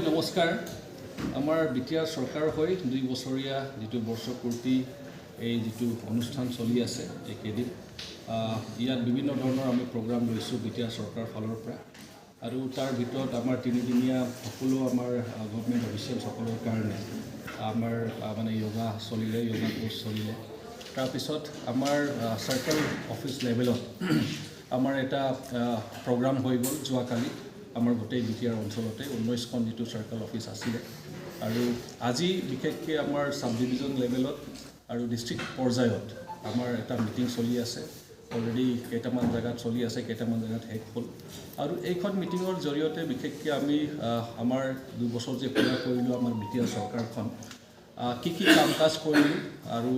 নমস্কাৰ আমাৰ বিটিআৰ চৰকাৰ হৈ 2 বছৰীয়া যেটো বৰ্ষপূৰ্তি এই যেটো অনুষ্ঠান চলি আছে এই কেদিন ইয়াত বিভিন্ন ধৰণৰ আমি প্ৰগ্ৰাম লৈছো বিটিআৰ চৰকাৰ ফালৰ পৰা আৰু তাৰ ভিতৰত আমাৰ 3 দিনীয়া সকলো আমাৰ গভৰ্ণমেণ্ট অফিচিয়েল সকলৰ কাৰণে আমাৰ মানে যোগা চলিলে যোগা কোৰ্স চলিলে তাৰ পিছত আমাৰ সাৰ্কেল অফিচ লেভেলত আমাৰ এটা প্ৰগ্ৰাম হৈ গ'ল যোৱাকালি আমাৰ গোটেই বিটিআৰ অঞ্চলতে 19খন যেটো সাৰ্কেল অফিচ আছিল আৰু আজি বিশেষকৈ আমাৰ সাব ডিভিজন লেভেলত আৰু ডিস্ট্ৰিক্ট পৰ্যায়ত আমাৰ এটা মিটিং চলি আছে অলৰেডি কেইটামান জায়গাত চলি আছে কেইটামান জায়গাত শেষ হ'ল আৰু এইখন মিটিঙৰ জৰিয়তে বিশেষকৈ আমি আমাৰ 2 বছৰ যে পুৰা কৰিলো আমাৰ বিটিআৰ চৰকাৰখন কি কাম কাজ কৰিলো আৰু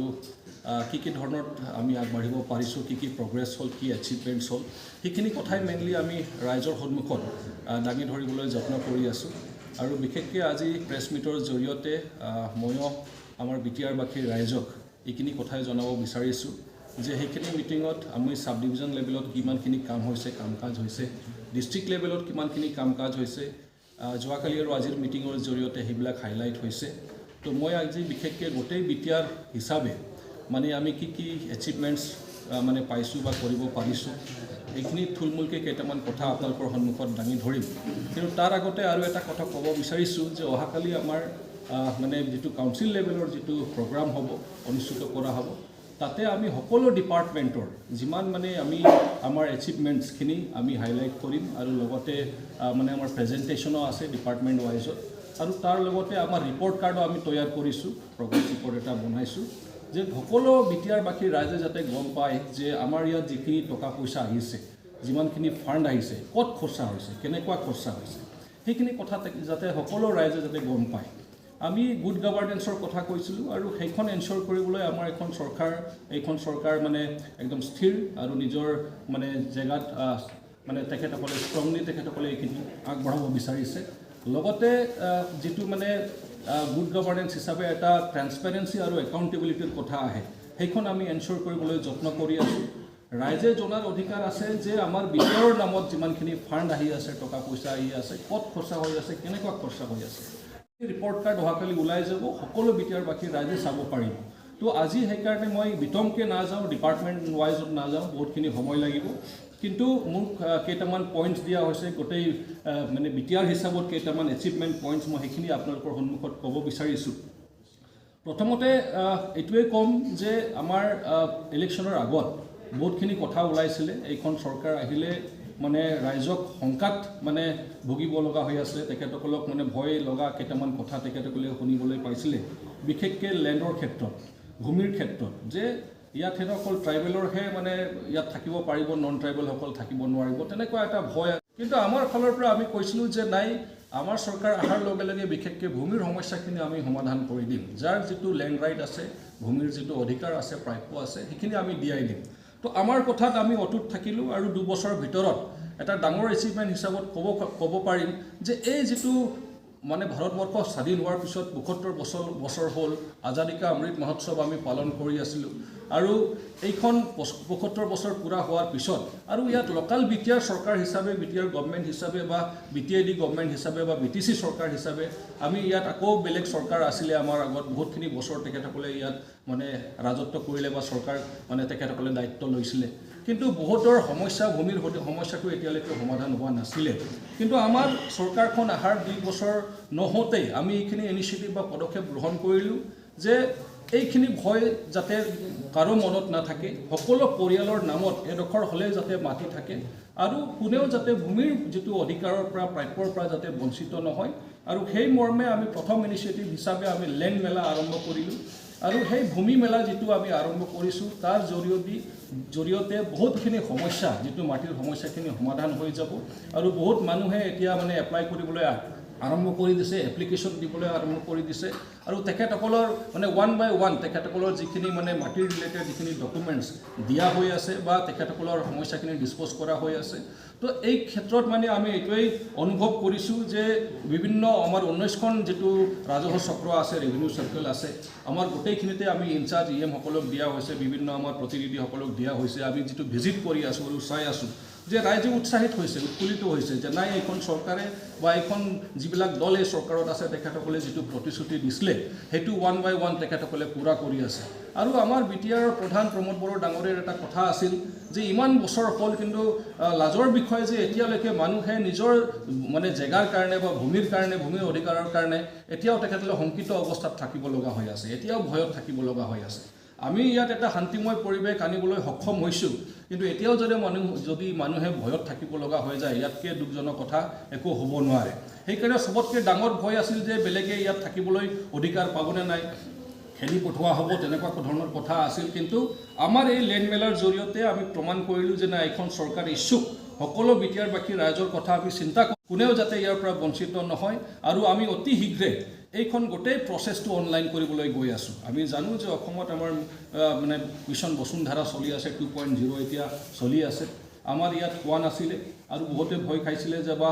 কি ধৰণত আমি আগবাঢ়িব পাৰিছো কি প্ৰগ্ৰেছ হ'ল কি এচিভমেন্টছ হ'ল সেইখিনি কথাই মেইনলি আমি ৰাইজৰ সন্মুখত দাঙি ধৰিবলৈ যত্ন কৰি আছো আৰু বিশেষকৈ আজি প্ৰেছ মিটৰ জৰিয়তে ময়ো আমাৰ বিটিআৰবাসী ৰাইজক এইখিনি কথাই জনাব বিচাৰিছো যে সেইখিনি মিটিঙত আমি সাব ডিভিজন লেভেলত কিমানখিনি কাম হৈছে কাম কাজ হৈছে ডিস্ট্ৰিক্ট লেভেলত কিমানখিনি কাম কাজ হৈছে যোৱাকালি আৰু আজিৰ মিটিঙৰ জৰিয়তে সেইবিলাক হাইলাইট হৈছে তো মই আজি বিশেষকৈ গোটেই বিটিআৰ হিচাপে মানে আমি কি এচিভমেন্টছ মানে পাইছো বা কৰিব পাৰিছো এইখিনি থুলমূলকৈ কেইটামান কথা আপোনালোকৰ সন্মুখত দাঙি ধৰিম কিন্তু তাৰ আগতে আৰু এটা কথা ক'ব বিচাৰিছো যে অহাকালি আমাৰ মানে যেটো কাউন্সিল লেভেলৰ যেটো প্ৰগ্ৰাম হ'ব অনুষ্ঠিত কৰা হ'ব তাতে আমি সকলো ডিপাৰ্টমেণ্টৰ যিমান মানে আমি আমাৰ এচিভমেন্টছখিনি আমি হাইলাইট কৰিম আৰু লগতে মানে আমাৰ প্ৰেজেন্টেশ্যনো আছে ডিপাৰ্টমেণ্ট ওয়াইজত আৰু তাৰ লগতে আমাৰ ৰিপৰ্ট কাৰ্ডো আমি তৈয়াৰ কৰিছো প্ৰগ্ৰেছ ৰিপৰ্ট এটা বনাইছো যে সকলো বিটিআৰবাসী ৰাইজে যাতে গম পায় যে আমাৰ ইয়াত যিখিনি টকা পইচা আহিছে যিমানখিনি ফাণ্ড আহিছে ক'ত খৰচা হৈছে কেনেকুৱা খৰচা হৈছে সেইখিনি কথা যাতে সকলো ৰাইজে যাতে গম পায় আমি গুড গভৰ্নেন্সৰ কথা কৈছিলো আৰু সেইখন এনশিওৰ কৰিবলৈ আমাৰ এইখন চৰকাৰ মানে একদম স্থিৰ আৰু নিজৰ মানে জেগাত মানে তেখেতসকলে ষ্ট্ৰংলি তেখেতসকলে এইখিনি আগবঢ়াব বিচাৰিছে লগতে যেটো মানে গুড গভৰ্নেন্স হিচাপে এটা ট্ৰান্সপাৰেন্সি আৰু একাউণ্টেবিলিটিৰ কথা আহে সেইখন আমি এনশিওৰ কৰিবলৈ যত্ন কৰি আছো ৰাইজে জনাৰ অধিকাৰ আছে যে আমাৰ বিটিআৰৰ নামত যিমানখিনি ফাণ্ড আহি আছে টকা পইচা আহি আছে ক'ত খৰচা হৈ আছে কেনেকুৱা খৰচা হৈ আছে ৰিপৰ্ট কাৰ্ড অহাকালি ওলাই যাব সকলো বিটিআৰবাসী ৰাইজে চাব পাৰিব তো আজি সেইকাৰণে মই বিতংকে নাযাওঁ ডিপাৰ্টমেণ্ট ওয়াইজত নাযাওঁ বহুতখিনি সময় লাগিব কিন্তু মোক কেইটামান পইণ্টছ দিয়া হৈছে গোটেই মানে বিটিআৰ হিচাপত কেইটামান এচিভমেণ্ট পইণ্টছ মই সেইখিনি আপোনালোকৰ সন্মুখত ক'ব বিচাৰিছোঁ প্ৰথমতে এইটোৱে ক'ম যে আমাৰ ইলেকশ্যনৰ আগত বহুতখিনি কথা ওলাইছিলে এইখন চৰকাৰ আহিলে মানে ৰাইজক সংকাত মানে ভুগিব লগা হৈ আছে তেখেতসকলক মানে ভয় লগা কেইটামান কথা তেখেতসকলে শুনিবলৈ পাইছিলে বিশেষকৈ লেণ্ডৰ ক্ষেত্ৰত ভূমিৰ ক্ষেত্ৰত যে ইয়াত অকল ট্ৰাইবেলৰহে মানে ইয়াত থাকিব পাৰিব নন ট্ৰাইবেলসকল থাকিব নোৱাৰিব তেনেকুৱা এটা ভয় কিন্তু আমাৰ ফালৰ পৰা আমি কৈছিলোঁ যে নাই আমাৰ চৰকাৰ অহাৰ লগে লগে বিশেষকৈ ভূমিৰ সমস্যাখিনি আমি সমাধান কৰি দিম যাৰ যেটো লেণ্ড ৰাইট আছে ভূমিৰ যেটো অধিকাৰ আছে প্ৰাপ্য আছে সেইখিনি আমি দিয়াই দিম তো আমাৰ কথাত আমি অটুট থাকিলোঁ আৰু 2 বছৰৰ ভিতৰত এটা ডাঙৰ এচিভমেন্ট হিচাপত ক'ব পাৰিম যে এই যেটো মানে ভাৰতবৰ্ষ স্বাধীন হোৱাৰ পিছত ৭২ বছৰ হ'ল আজাদী কা অমৃত মহোৎসৱ আমি পালন কৰি আছিলোঁ আৰু এইখন ৭২ বছৰ পুৰা হোৱাৰ পিছত আৰু ইয়াত লোকাল বিটিআৰ চৰকাৰ হিচাপে বিটিআৰ গভৰ্ণমেণ্ট হিচাপে বা বিটিআইডি গভৰ্ণমেণ্ট হিচাপে বা বিটিচি চৰকাৰ হিচাপে আমি ইয়াত আকৌ বেলেগ চৰকাৰ আছিলে আমাৰ আগত বহুতখিনি বছৰ তেখেতসকলে ইয়াত মানে ৰাজত্ব কৰিলে বা চৰকাৰ মানে তেখেতসকলে দায়িত্ব লৈছিলে কিন্তু বহুতৰ সমস্যা ভূমিৰ সমস্যাটো এতিয়ালৈকে সমাধান হোৱা নাছিলে কিন্তু আমাৰ চৰকাৰখন আহাৰ 2 বছৰ নহওঁতেই আমি এইখিনি ইনিচিয়েটিভ বা পদক্ষেপ গ্ৰহণ কৰিলোঁ যে এইখিনি ভয় যাতে কাৰো মনত নাথাকে সকলো পৰিয়ালৰ নামত এডোখৰ হ'লে যাতে মাটি থাকে আৰু কোনেও যাতে ভূমিৰ যেটো অধিকাৰৰ পৰা প্ৰাপ্যৰ পৰা যাতে বঞ্চিত নহয় আৰু সেই মৰ্মে আমি প্ৰথম ইনিচিয়েটিভ হিচাপে আমি লেণ্ড মেলা আৰম্ভ কৰিলোঁ আৰু সেই ভূমি মেলা যেটো আমি আৰম্ভ কৰিছোঁ তাৰ জৰিয়তে বহুতখিনি সমস্যা যেটো মাটিৰ সমস্যাখিনি সমাধান হৈ যাব আৰু বহুত মানুহে এতিয়া মানে এপ্লাই কৰিবলৈ আৰম্ভ কৰি দিছে এপ্লিকেশ্যন দিবলৈ আৰম্ভ কৰি দিছে আৰু তেখেতসকলৰ মানে 1 by 1 তেখেতসকলৰ যিখিনি মানে মাটিৰ ৰিলেটেড যিখিনি ডকুমেণ্টছ দিয়া হৈ আছে বা তেখেতসকলৰ সমস্যাখিনি ডিছপ'জ কৰা হৈ আছে তো এই ক্ষেত্ৰত মানে আমি এইটোৱেই অনুভৱ কৰিছোঁ যে বিভিন্ন আমাৰ 19খন যেটো ৰাজহুৱা চক্ৰ আছে ৰেভিনিউ চাৰ্কেল আছে আমাৰ গোটেইখিনিতে আমি ইনচাৰ্জ ইএম সকলক দিয়া হৈছে বিভিন্ন আমাৰ প্ৰতিনিধিসকলক দিয়া হৈছে আমি যেটো ভিজিট কৰি আছোঁ আৰু চাই আছোঁ যে ৰাইজে উৎসাহিত হৈছে, উৎফুল্লিত হৈছে যে নাই এইখন চৰকাৰে বা এইখন যিবিলাক দল এই চৰকাৰত আছে তেখেতসকলে যিটো প্ৰতিশ্ৰুতি দিছিলে সেইটো 1 by 1 তেখেতসকলে পূৰা কৰি আছে। আৰু আমাৰ বিটিআৰৰ প্ৰধান প্ৰমোদ বড়ো ডাঙৰীয়াৰ এটা কথা আছিল যে ইমান বছৰ হ'ল কিন্তু লাজৰ বিষয় যে এতিয়ালৈকে মানুহে নিজৰ মানে জেগাৰ কাৰণে বা ভূমিৰ কাৰণে, ভূমিৰ অধিকাৰৰ কাৰণে এতিয়াও তেখেতসকলে শংকিত অৱস্থাত থাকিব লগা হৈ আছে, এতিয়াও ভয়ত থাকিব লগা হৈ আছে। আমি ইয়াত এটা শান্তিময় পৰিৱেশ আনিবলৈ সক্ষম হৈছোঁ, কিন্তু এতিয়াও যদি মানুহে ভয়ত থাকিব লগা হৈ যায় ইয়াতকৈ দুখজনক কথা একো হ'ব নোৱাৰে। সেইকাৰণে চবতকৈ ডাঙৰ ভয় আছিল যে বেলেগে ইয়াত থাকিবলৈ অধিকাৰ পাবনে নাই, খেদি পঠোৱা হ'ব, তেনেকুৱা ধৰণৰ কথা আছিল। কিন্তু আমাৰ এই লেণ্ড মেলাৰ জৰিয়তে আমি প্ৰমাণ কৰিলোঁ যে নাই এইখন চৰকাৰ ইচ্ছুক, সকলো বিটিআৰবাসী ৰাইজৰ কথা আমি চিন্তা কৰোঁ, কোনেও যাতে ইয়াৰ পৰা বঞ্চিত নহয়। আৰু আমি অতি শীঘ্ৰে এইখন গোটেই প্ৰচেছটো অনলাইন কৰিবলৈ গৈ আছোঁ। আমি জানো যে অসমত আমাৰ মানে মিছন বসুন্ধৰা চলি আছে, 2.0 এতিয়া চলি আছে। আমাৰ ইয়াত হোৱা নাছিলে আৰু বহুতে ভয় খাইছিলে যে বা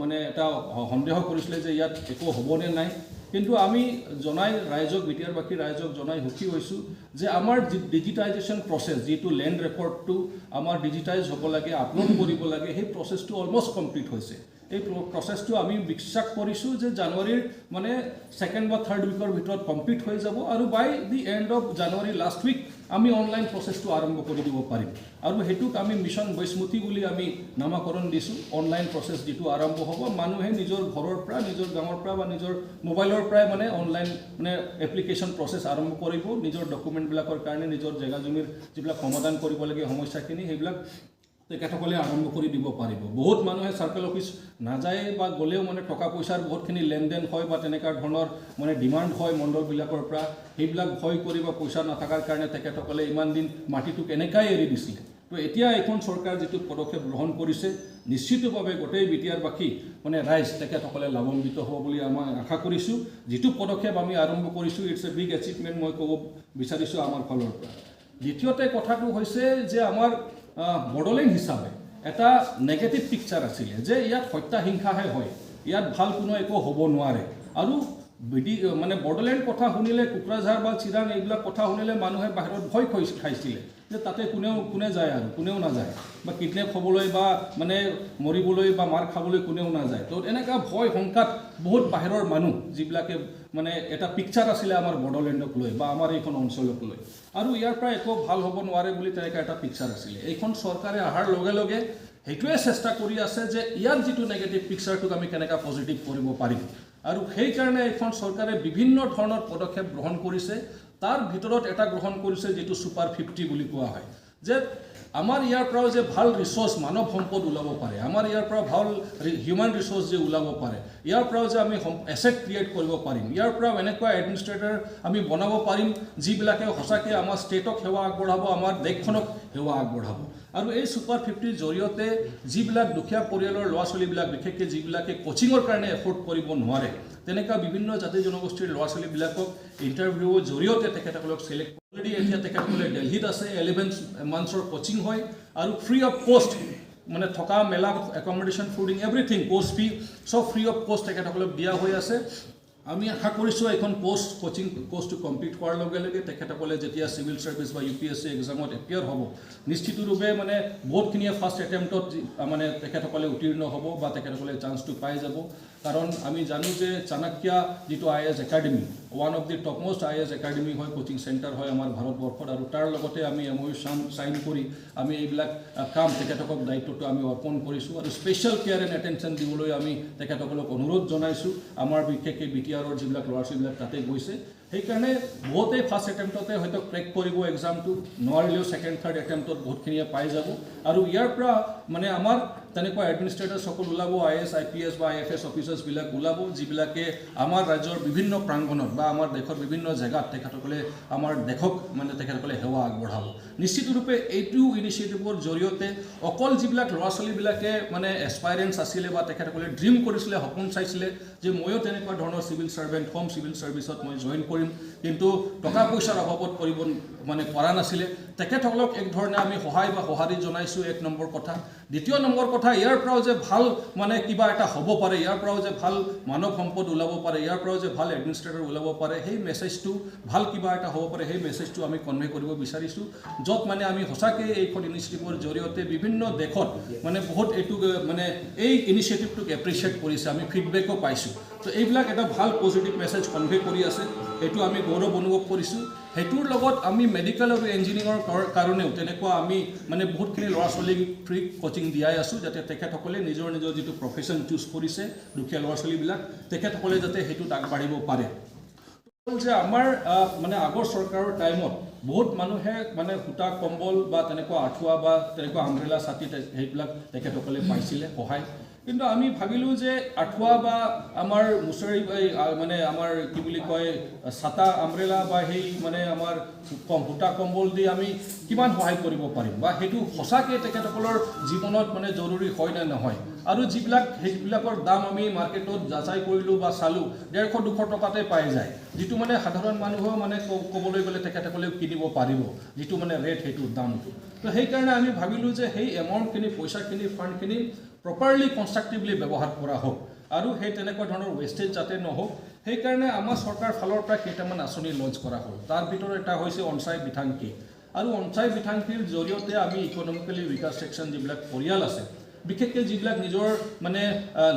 মানে এটা সন্দেহ কৰিছিলে যে ইয়াত একো হ'বনে নাই। কিন্তু আমি জনাই ৰাইজক, বিটিআৰবাসী ৰাইজক জনাই সুখী হৈছোঁ যে আমাৰ ডিজিটাইজেশ্যন প্ৰচেছ, যিটো লেণ্ড ৰেকৰ্ডটো আমাৰ ডিজিটাইজ হ'ব লাগে, আপলোড কৰিব লাগে, সেই প্ৰচেছটো অলমষ্ট কমপ্লিট হৈছে। এই প্ৰচেছটো আমি বিশ্বাস কৰিছোঁ যে জানুৱাৰীৰ মানে 2nd বা 3rd উইকৰ ভিতৰত কমপ্লিট হৈ যাব আৰু by the end of January last week আমি অনলাইন প্ৰচেছটো আৰম্ভ কৰি দিব পাৰিম। আৰু সেইটোক আমি মিছন বৈষ্ণৱী বুলি আমি নামাকৰণ দিছোঁ। অনলাইন প্ৰচেছ যিটো আৰম্ভ হ'ব, মানুহে নিজৰ ঘৰৰ পৰা, নিজৰ গাঁৱৰ পৰা বা নিজৰ মোবাইলৰ পৰাই মানে অনলাইন মানে এপ্লিকেশ্যন প্ৰচেছ আৰম্ভ কৰিব, নিজৰ ডকুমেণ্টবিলাকৰ কাৰণে, নিজৰ জেগা জমিৰ যিবিলাক সমাধান কৰিব লাগে সমস্যাখিনি সেইবিলাক তেখেতসকলে আৰম্ভ কৰি দিব পাৰিব। বহুত মানুহে চাৰ্কেল অফিচ নাযায় বা গ'লেও মানে টকা পইচাৰ বহুতখিনি লেনদেন হয় বা তেনেকুৱা ধৰণৰ মানে ডিমাণ্ড হয় মণ্ডলবিলাকৰ পৰা, সেইবিলাক ভয় কৰি বা পইচা নাথাকাৰ কাৰণে তেখেতসকলে ইমান দিন মাটিটো কেনেকৈ এৰি দিছিলে। তো এতিয়া এইখন চৰকাৰ যিটো পদক্ষেপ গ্ৰহণ কৰিছে নিশ্চিতভাৱে গোটেই বিটিআৰবাসী মানে ৰাইজ তেখেতসকলে লাভান্বিত হ'ব বুলি মই আশা কৰিছোঁ। যিটো পদক্ষেপ আমি আৰম্ভ কৰিছোঁ ইটছ এ বিগ এচিভমেণ্ট মই ক'ব বিচাৰিছোঁ আমাৰ ফালৰ পৰা। দ্বিতীয়তে কথাটো হৈছে যে আমাৰ বড়োলেণ্ড হিচাপে এটা নেগেটিভ পিকচাৰ আছিলে যে ইয়াত হত্যা হিংসাহে হয়, ইয়াত ভাল কোনো একো হ'ব নোৱাৰে। আৰু মানে বড়োলেণ্ড কথা শুনিলে, কোকৰাঝাৰ বা চিৰাং এইবিলাক কথা শুনিলে মানুহে বাহিৰত ভয় খাইছিলে যে তাতে কোনে যায় আৰু কোনেও নাযায়, বা কিডনেপ হ'বলৈ বা মানে মৰিবলৈ বা মাৰ খাবলৈ কোনেও নাযায়। তো এনেকুৱা ভয় শংকাত বহুত বাহিৰৰ মানুহ যিবিলাকে মানে এটা পিকচাৰ আছিলে আমাৰ বড়োলেণ্ডক লৈ বা আমাৰ এইখন অঞ্চলক লৈ, আৰু ইয়াৰ পৰা একো ভাল হ'ব নোৱাৰে বুলি তেনেকুৱা এটা পিকচাৰ আছিলে। এইখন চৰকাৰে অহাৰ লগে লগে সেইটোৱে চেষ্টা কৰি আছে যে ইয়াত যিটো নেগেটিভ পিকচাৰটোক আমি কেনেকৈ পজিটিভ কৰিব পাৰিম। আৰু সেইকাৰণে এইখন চৰকাৰে বিভিন্ন ধৰণৰ পদক্ষেপ গ্ৰহণ কৰিছে। তাৰ ভিতৰত এটা গ্ৰহণ কৰিছে যিটো ছুপাৰ 50 বুলি কোৱা হয়, যে আমাৰ ইয়াৰ পৰাও যে ভাল ৰিচোৰ্চ মানৱ সম্পদ ওলাব পাৰে, আমাৰ ইয়াৰ পৰা ভাল হিউমেন ৰিচোৰ্চ যে ওলাব পাৰে, ইয়াৰ পৰাও যে আমি এছেট ক্ৰিয়েট কৰিব পাৰিম, ইয়াৰ পৰাও এনেকুৱা এডমিনিষ্ট্ৰেটৰ আমি বনাব পাৰিম যিবিলাকে সঁচাকৈ আমাৰ ষ্টেটক সেৱা আগবঢ়াব, আমাৰ দেশখনক সেৱা আগবঢ়াব। আৰু এই ছুপাৰ 50ৰ জৰিয়তে যিবিলাক দুখীয়া পৰিয়ালৰ ল'ৰা ছোৱালীবিলাক, বিশেষকৈ যিবিলাকে কোচিঙৰ কাৰণে এফৰ্ড কৰিব নোৱাৰে, তেনেকুৱা বিভিন্ন জাতি জনগোষ্ঠীৰ ল'ৰা ছোৱালীবিলাকক ইণ্টাৰভিউৰ জৰিয়তে তেখেতসকলক চিলেক্ট অলৰেডি এতিয়া তেখেতসকলে দিল্লীত আছে, 11 মান্থছৰ কোচিং হয় আৰু ফ্ৰী অফ কষ্ট মানে থকা মেলা, একমডেশ্যন, ফুডিং, এভৰিথিং, কোৰ্চ ফি চব ফ্ৰী অফ কষ্ট তেখেতসকলক দিয়া হৈ আছে। আমি আশা কৰিছোঁ এইখন কোচিং কোৰ্চটো কমপ্লিট হোৱাৰ লগে লগে তেখেতসকলে যেতিয়া চিভিল ছাৰ্ভিচ বা UPSC এক্সামত এপিয়াৰ হ'ব, নিশ্চিতৰূপে মানে বহুতখিনিয়ে ফাৰ্ষ্ট এটেম্পটত মানে তেখেতসকলে উত্তীৰ্ণ হ'ব বা তেখেতসকলে চান্সটো পাই যাব। কাৰণ আমি জানো যে চাণক্য যিটো IAS academy, one of the topmost IAS academy হয়, কোচিং চেণ্টাৰ হয় আমাৰ ভাৰতবৰ্ষত। আৰু তাৰ লগতে আমি MOU চাইন কৰি আমি এইবিলাক কাম তেখেতসকলক দায়িত্বটো আমি অৰ্পণ কৰিছোঁ আৰু স্পেচিয়েল কেয়াৰ এণ্ড এটেনশ্যন দিবলৈ আমি তেখেতসকলক অনুৰোধ জনাইছোঁ। আমাৰ বিশেষকৈ BTRৰ যিবিলাক ল'ৰা ছোৱালীবিলাক তাতে গৈছে, সেইকাৰণে বহুতেই ফাৰ্ষ্ট এটেম্পটতে হয়তো ক্ৰেক কৰিব এক্সামটো, নোৱাৰিলেও 2nd 3rd এটেম্পটত বহুতখিনিয়ে পাই যাব। আৰু ইয়াৰ পৰা মানে আমাৰ তেনেকুৱা এডমিনিষ্ট্ৰেটৰসকল ওলাব, IAS IPS বা IFS অফিচাৰ্ছবিলাক ওলাব, যিবিলাকে আমাৰ ৰাজ্যৰ বিভিন্ন প্ৰাংগণত বা আমাৰ দেশৰ বিভিন্ন জেগাত তেখেতসকলে আমাৰ দেশক মানে তেখেতসকলে সেৱা আগবঢ়াব। নিশ্চিতৰূপে এইটো ইনিচিয়েটিভৰ জৰিয়তে অকল যিবিলাক ল'ৰা ছোৱালীবিলাকে মানে এছপাইৰেঞ্চ আছিলে বা তেখেতসকলে ড্ৰিম কৰিছিলে, সপোন চাইছিলে যে ময়ো তেনেকুৱা ধৰণৰ চিভিল ছাৰ্ভেণ্ট হ'ম, চিভিল ছাৰ্ভিচত মই জইন কৰিম কৰিম কিন্তু টকা পইচাৰ অভাৱত কৰিব মানে পৰা নাছিলে তেখেতসকলক এক ধৰণে আমি সহায় বা সঁহাৰি জনাইছোঁ এক নম্বৰ কথা দ্বিতীয় নম্বৰ কথা ইয়াৰ পৰাও যে ভাল মানে কিবা এটা হ'ব পাৰে ইয়াৰ পৰাও যে ভাল মানৱ সম্পদ ওলাব পাৰে ইয়াৰ পৰাও যে ভাল এডমিনিষ্ট্ৰেটৰ ওলাব পাৰে সেই মেছেজটো ভাল কিবা এটা হ'ব পাৰে সেই মেছেজটো আমি কনভে কৰিব বিচাৰিছোঁ য'ত মানে আমি সঁচাকৈ এইখন ইনিচিয়েটিভৰ জৰিয়তে বিভিন্ন দেশত মানে বহুত এইটো মানে এই ইনিচিয়েটিভটোক এপ্ৰিচিয়েট কৰিছে আমি ফিডবেকো পাইছোঁ তো এইবিলাক এটা ভাল পজিটিভ মেছেজ কনভে কৰি আছে এইটো আমি গৌৰৱ অনুভৱ কৰিছোঁ সেইটোৰ লগত আমি মেডিকেল আৰু ইঞ্জিনিয়াৰিঙৰ কাৰণেও তেনেকুৱা আমি মানে বহুতখিনি ল'ৰা ছোৱালীক ফ্ৰী কোচিং দিয়াই আছোঁ যাতে তেখেতসকলে নিজৰ নিজৰ যিটো প্ৰফেশ্যন চুজ কৰিছে দুখীয়া ল'ৰা ছোৱালীবিলাক তেখেতসকলে যাতে সেইটোত আগবাঢ়িব পাৰে যে আমাৰ মানে আগৰ চৰকাৰৰ টাইমত বহুত মানুহে মানে সূতা কম্বল বা তেনেকুৱা আঁঠুৱা বা তেনেকুৱা আমব্ৰেলা ছাতি সেইবিলাক তেখেতসকলে পাইছিলে সহায় কিন্তু আমি ভাবিলোঁ যে আঁঠুৱা বা আমাৰ মুছৰি মানে আমাৰ কি বুলি কয় ছাতা আমব্ৰেলা বা সেই মানে আমাৰ সূতা কম্বল দি আমি কিমান সহায় কৰিব পাৰিম বা সেইটো সঁচাকৈ তেখেতসকলৰ জীৱনত মানে জৰুৰী হয় নে নহয় আৰু সেইবিলাকৰ দাম আমি মাৰ্কেটত যাচাই কৰিলোঁ বা চালোঁ 150-200 টকাতে পাই যায় যিটো মানে সাধাৰণ মানুহেও মানে ক'বলৈ গ'লে তেখেতসকলেও কিনিব পাৰিব যিটো মানে ৰেট সেইটোৰ দামটো তো সেইকাৰণে আমি ভাবিলোঁ যে সেই এমাউণ্টখিনি পইচাখিনি ফাণ্ডখিনি প্ৰপাৰলি কনষ্ট্ৰাক্টিভলি ব্যৱহাৰ কৰা হওক আৰু সেই তেনেকুৱা ধৰণৰ ৱেষ্টেজ যাতে নহওক সেইকাৰণে আমাৰ চৰকাৰ ফালৰ পৰা কেইটামান আঁচনি লঞ্চ কৰা হ'ল তাৰ ভিতৰত এটা হৈছে অনচাই বিথাংকি আৰু অনচাই বিথাংকিৰ জৰিয়তে আমি ইকনমিকেলি উইকাৰ ছেকশ্যন যিবিলাক পৰিয়াল আছে বিশেষকৈ যিবিলাক নিজৰ মানে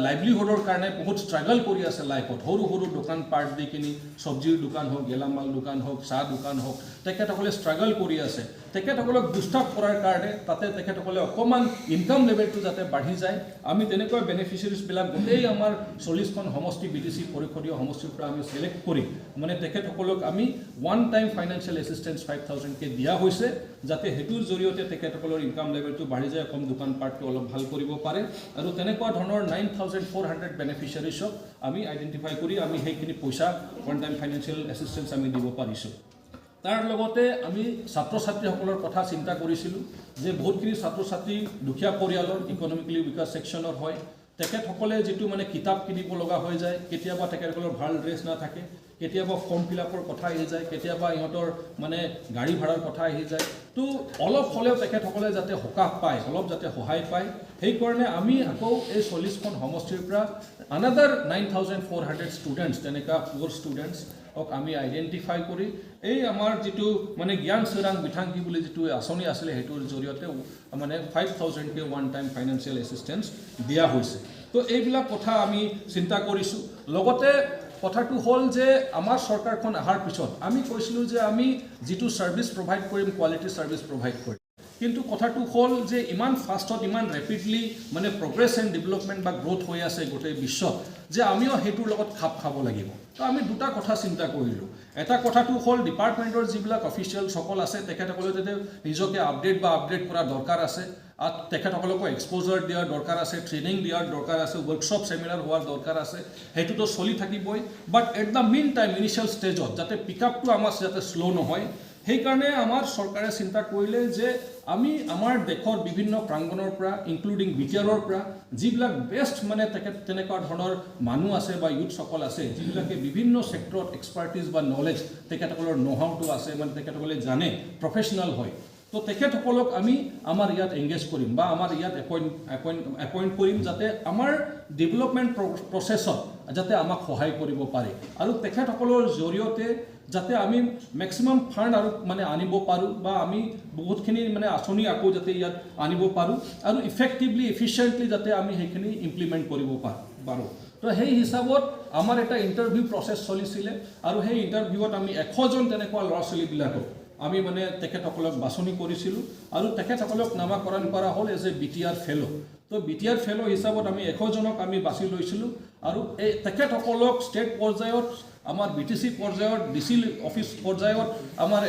লাইভলিহুডৰ কাৰণে বহুত ষ্ট্ৰাগল কৰি আছে লাইফত সৰু সৰু দোকান পাৰ্ট দি কিনি চব্জিৰ দোকান হওক গেলামাল দোকান হওক চাহ দোকান হওক তেখেতসকলে ষ্ট্ৰাগল কৰি আছে তেখেতসকলক বুষ্টাপ কৰাৰ কাৰণে তাতে তেখেতসকলে অকণমান ইনকাম লেভেলটো যাতে বাঢ়ি যায় আমি তেনেকুৱা বেনিফিচিয়াৰিজবিলাক গোটেই আমাৰ 40খন সমষ্টি BTC পৰিষদীয় সমষ্টিৰ পৰা আমি চিলেক্ট কৰি মানে তেখেতসকলক আমি ওৱান টাইম ফাইনেন্সিয়েল এছিষ্টেঞ্চ 5,000কে দিয়া হৈছে যাতে সেইটোৰ জৰিয়তে তেখেতসকলৰ ইনকাম লেভেলটো বাঢ়ি যায় কম দোকান পাৰ্টটো অলপ ভাল কৰিব পাৰে আৰু তেনেকুৱা ধৰণৰ 9,400 বেনিফিচিয়াৰিজক আমি আইডেণ্টিফাই কৰি আমি সেইখিনি পইচা ওৱান টাইম ফাইনেন্সিয়েল এছিষ্টেঞ্চ আমি দিব পাৰিছোঁ তাৰ লগতে আমি ছাত্ৰ ছাত্ৰীসকলৰ কথা চিন্তা কৰিছিলোঁ যে বহুতখিনি ছাত্ৰ ছাত্ৰী দুখীয়া পৰিয়ালৰ ইকনমিকেলি উইকাৰ ছেকশ্যনৰ হয় তেখেতসকলে যিটো মানে কিতাপ কিনিব লগা হৈ যায় কেতিয়াবা তেখেতসকলৰ ভাল ড্ৰেছ নাথাকে কেতিয়াবা ফৰ্ম ফিল-আপৰ কথা আহি যায় কেতিয়াবা ইহঁতৰ মানে গাড়ী ভাড়াৰ কথা আহি যায় তো অলপ হ'লেও তেখেতসকলে যাতে সকাহ পায় অলপ যাতে সহায় পায় সেইকাৰণে আমি আকৌ এই 40খন সমষ্টিৰ পৰা আনাদাৰ 9,400 ষ্টুডেণ্টছ তেনেকুৱা পুৱাৰ ষ্টুডেণ্টছক আমি আইডেণ্টিফাই কৰি এই আমাৰ যিটো মানে জ্ঞান চিৰাং বিথাংকি বুলি যিটো আঁচনি আছিলে সেইটোৰ জৰিয়তে মানে 5,000কে ওৱান টাইম ফাইনেন্সিয়েল এছিষ্টেঞ্চ দিয়া হৈছে তো এইবিলাক কথা আমি চিন্তা কৰিছোঁ লগতে কথাটো হ'ল যে আমাৰ চৰকাৰখন অহাৰ পিছত আমি কৈছিলোঁ যে আমি যিটো ছাৰ্ভিচ প্ৰভাইড কৰিম কোৱালিটি ছাৰ্ভিচ প্ৰভাইড কৰিম কিন্তু কথাটো হ'ল যে ইমান ফাষ্টত ইমান ৰেপিডলি মানে প্ৰগ্ৰেছ এণ্ড ডেভেলপমেণ্ট বা গ্ৰ'থ হৈ আছে গোটেই বিশ্বত যে আমিও সেইটোৰ লগত খাপ খাব লাগিব তো আমি দুটা কথা চিন্তা কৰিলোঁ এটা কথাটো হ'ল ডিপাৰ্টমেণ্টৰ যিবিলাক অফিচিয়েলসকল আছে তেখেতসকলে যাতে নিজকে আপডেট কৰা দৰকাৰ আছে তেখেতসকলকো এক্সপ'জাৰ দিয়াৰ দৰকাৰ আছে ট্ৰেইনিং দিয়াৰ দৰকাৰ আছে ৱৰ্কশ্বপ ছেমিনাৰ হোৱাৰ দৰকাৰ আছে সেইটোতো চলি থাকিবই but at the main time initial ষ্টেজত যাতে পিকআপটো আমাৰ যাতে শ্ল' নহয় সেইকাৰণে আমাৰ চৰকাৰে চিন্তা কৰিলে যে আমি আমাৰ দেশৰ বিভিন্ন প্ৰাংগণৰ পৰা ইনক্লুডিং বিটিআৰৰ পৰা যিবিলাক বেষ্ট মানে তেনেকুৱা ধৰণৰ মানুহ আছে বা ইউথসকল আছে যিবিলাকে বিভিন্ন ছেক্টৰত এক্সপাৰ্টিজ বা নলেজ তেখেতসকলৰ ন'হাউটো আছে মানে তেখেতসকলে জানে প্ৰফেচনেল হয় তো তেখেতসকলক আমি আমাৰ ইয়াত এংগেজ কৰিম বা আমাৰ ইয়াত এপইণ্ট কৰিম যাতে আমাৰ ডেভেলপমেণ্ট প্ৰচেছত যাতে আমাক সহায় কৰিব পাৰে আৰু তেখেতসকলৰ জৰিয়তে যাতে আমি মেক্সিমাম ফাণ্ড আৰু মানে আনিব পাৰোঁ বা আমি বহুতখিনি মানে আঁচনি আকৌ যাতে ইয়াত আনিব পাৰোঁ আৰু ইফেক্টিভলি এফিচিয়েণ্টলি যাতে আমি সেইখিনি ইমপ্লিমেণ্ট কৰিব পাৰোঁ তো সেই হিচাপত আমাৰ এটা ইণ্টাৰভিউ প্ৰচেছ চলিছিলে আৰু সেই ইণ্টাৰভিউত আমি 100জন তেনেকুৱা ল'ৰা ছোৱালীবিলাকক আমি মানে তেখেতসকলক বাছনি কৰিছিলোঁ আৰু তেখেতসকলক নামাকৰণ কৰা হ'ল এজ এ BTR ফেল' তো BTR ফেল' হিচাপত আমি 100জনক আমি বাছি লৈছিলোঁ আৰু এই তেখেতসকলক ষ্টেট পৰ্যায়ত আমাৰ BTC পৰ্যায়ত DC অফিচ পৰ্যায়ত আমাৰ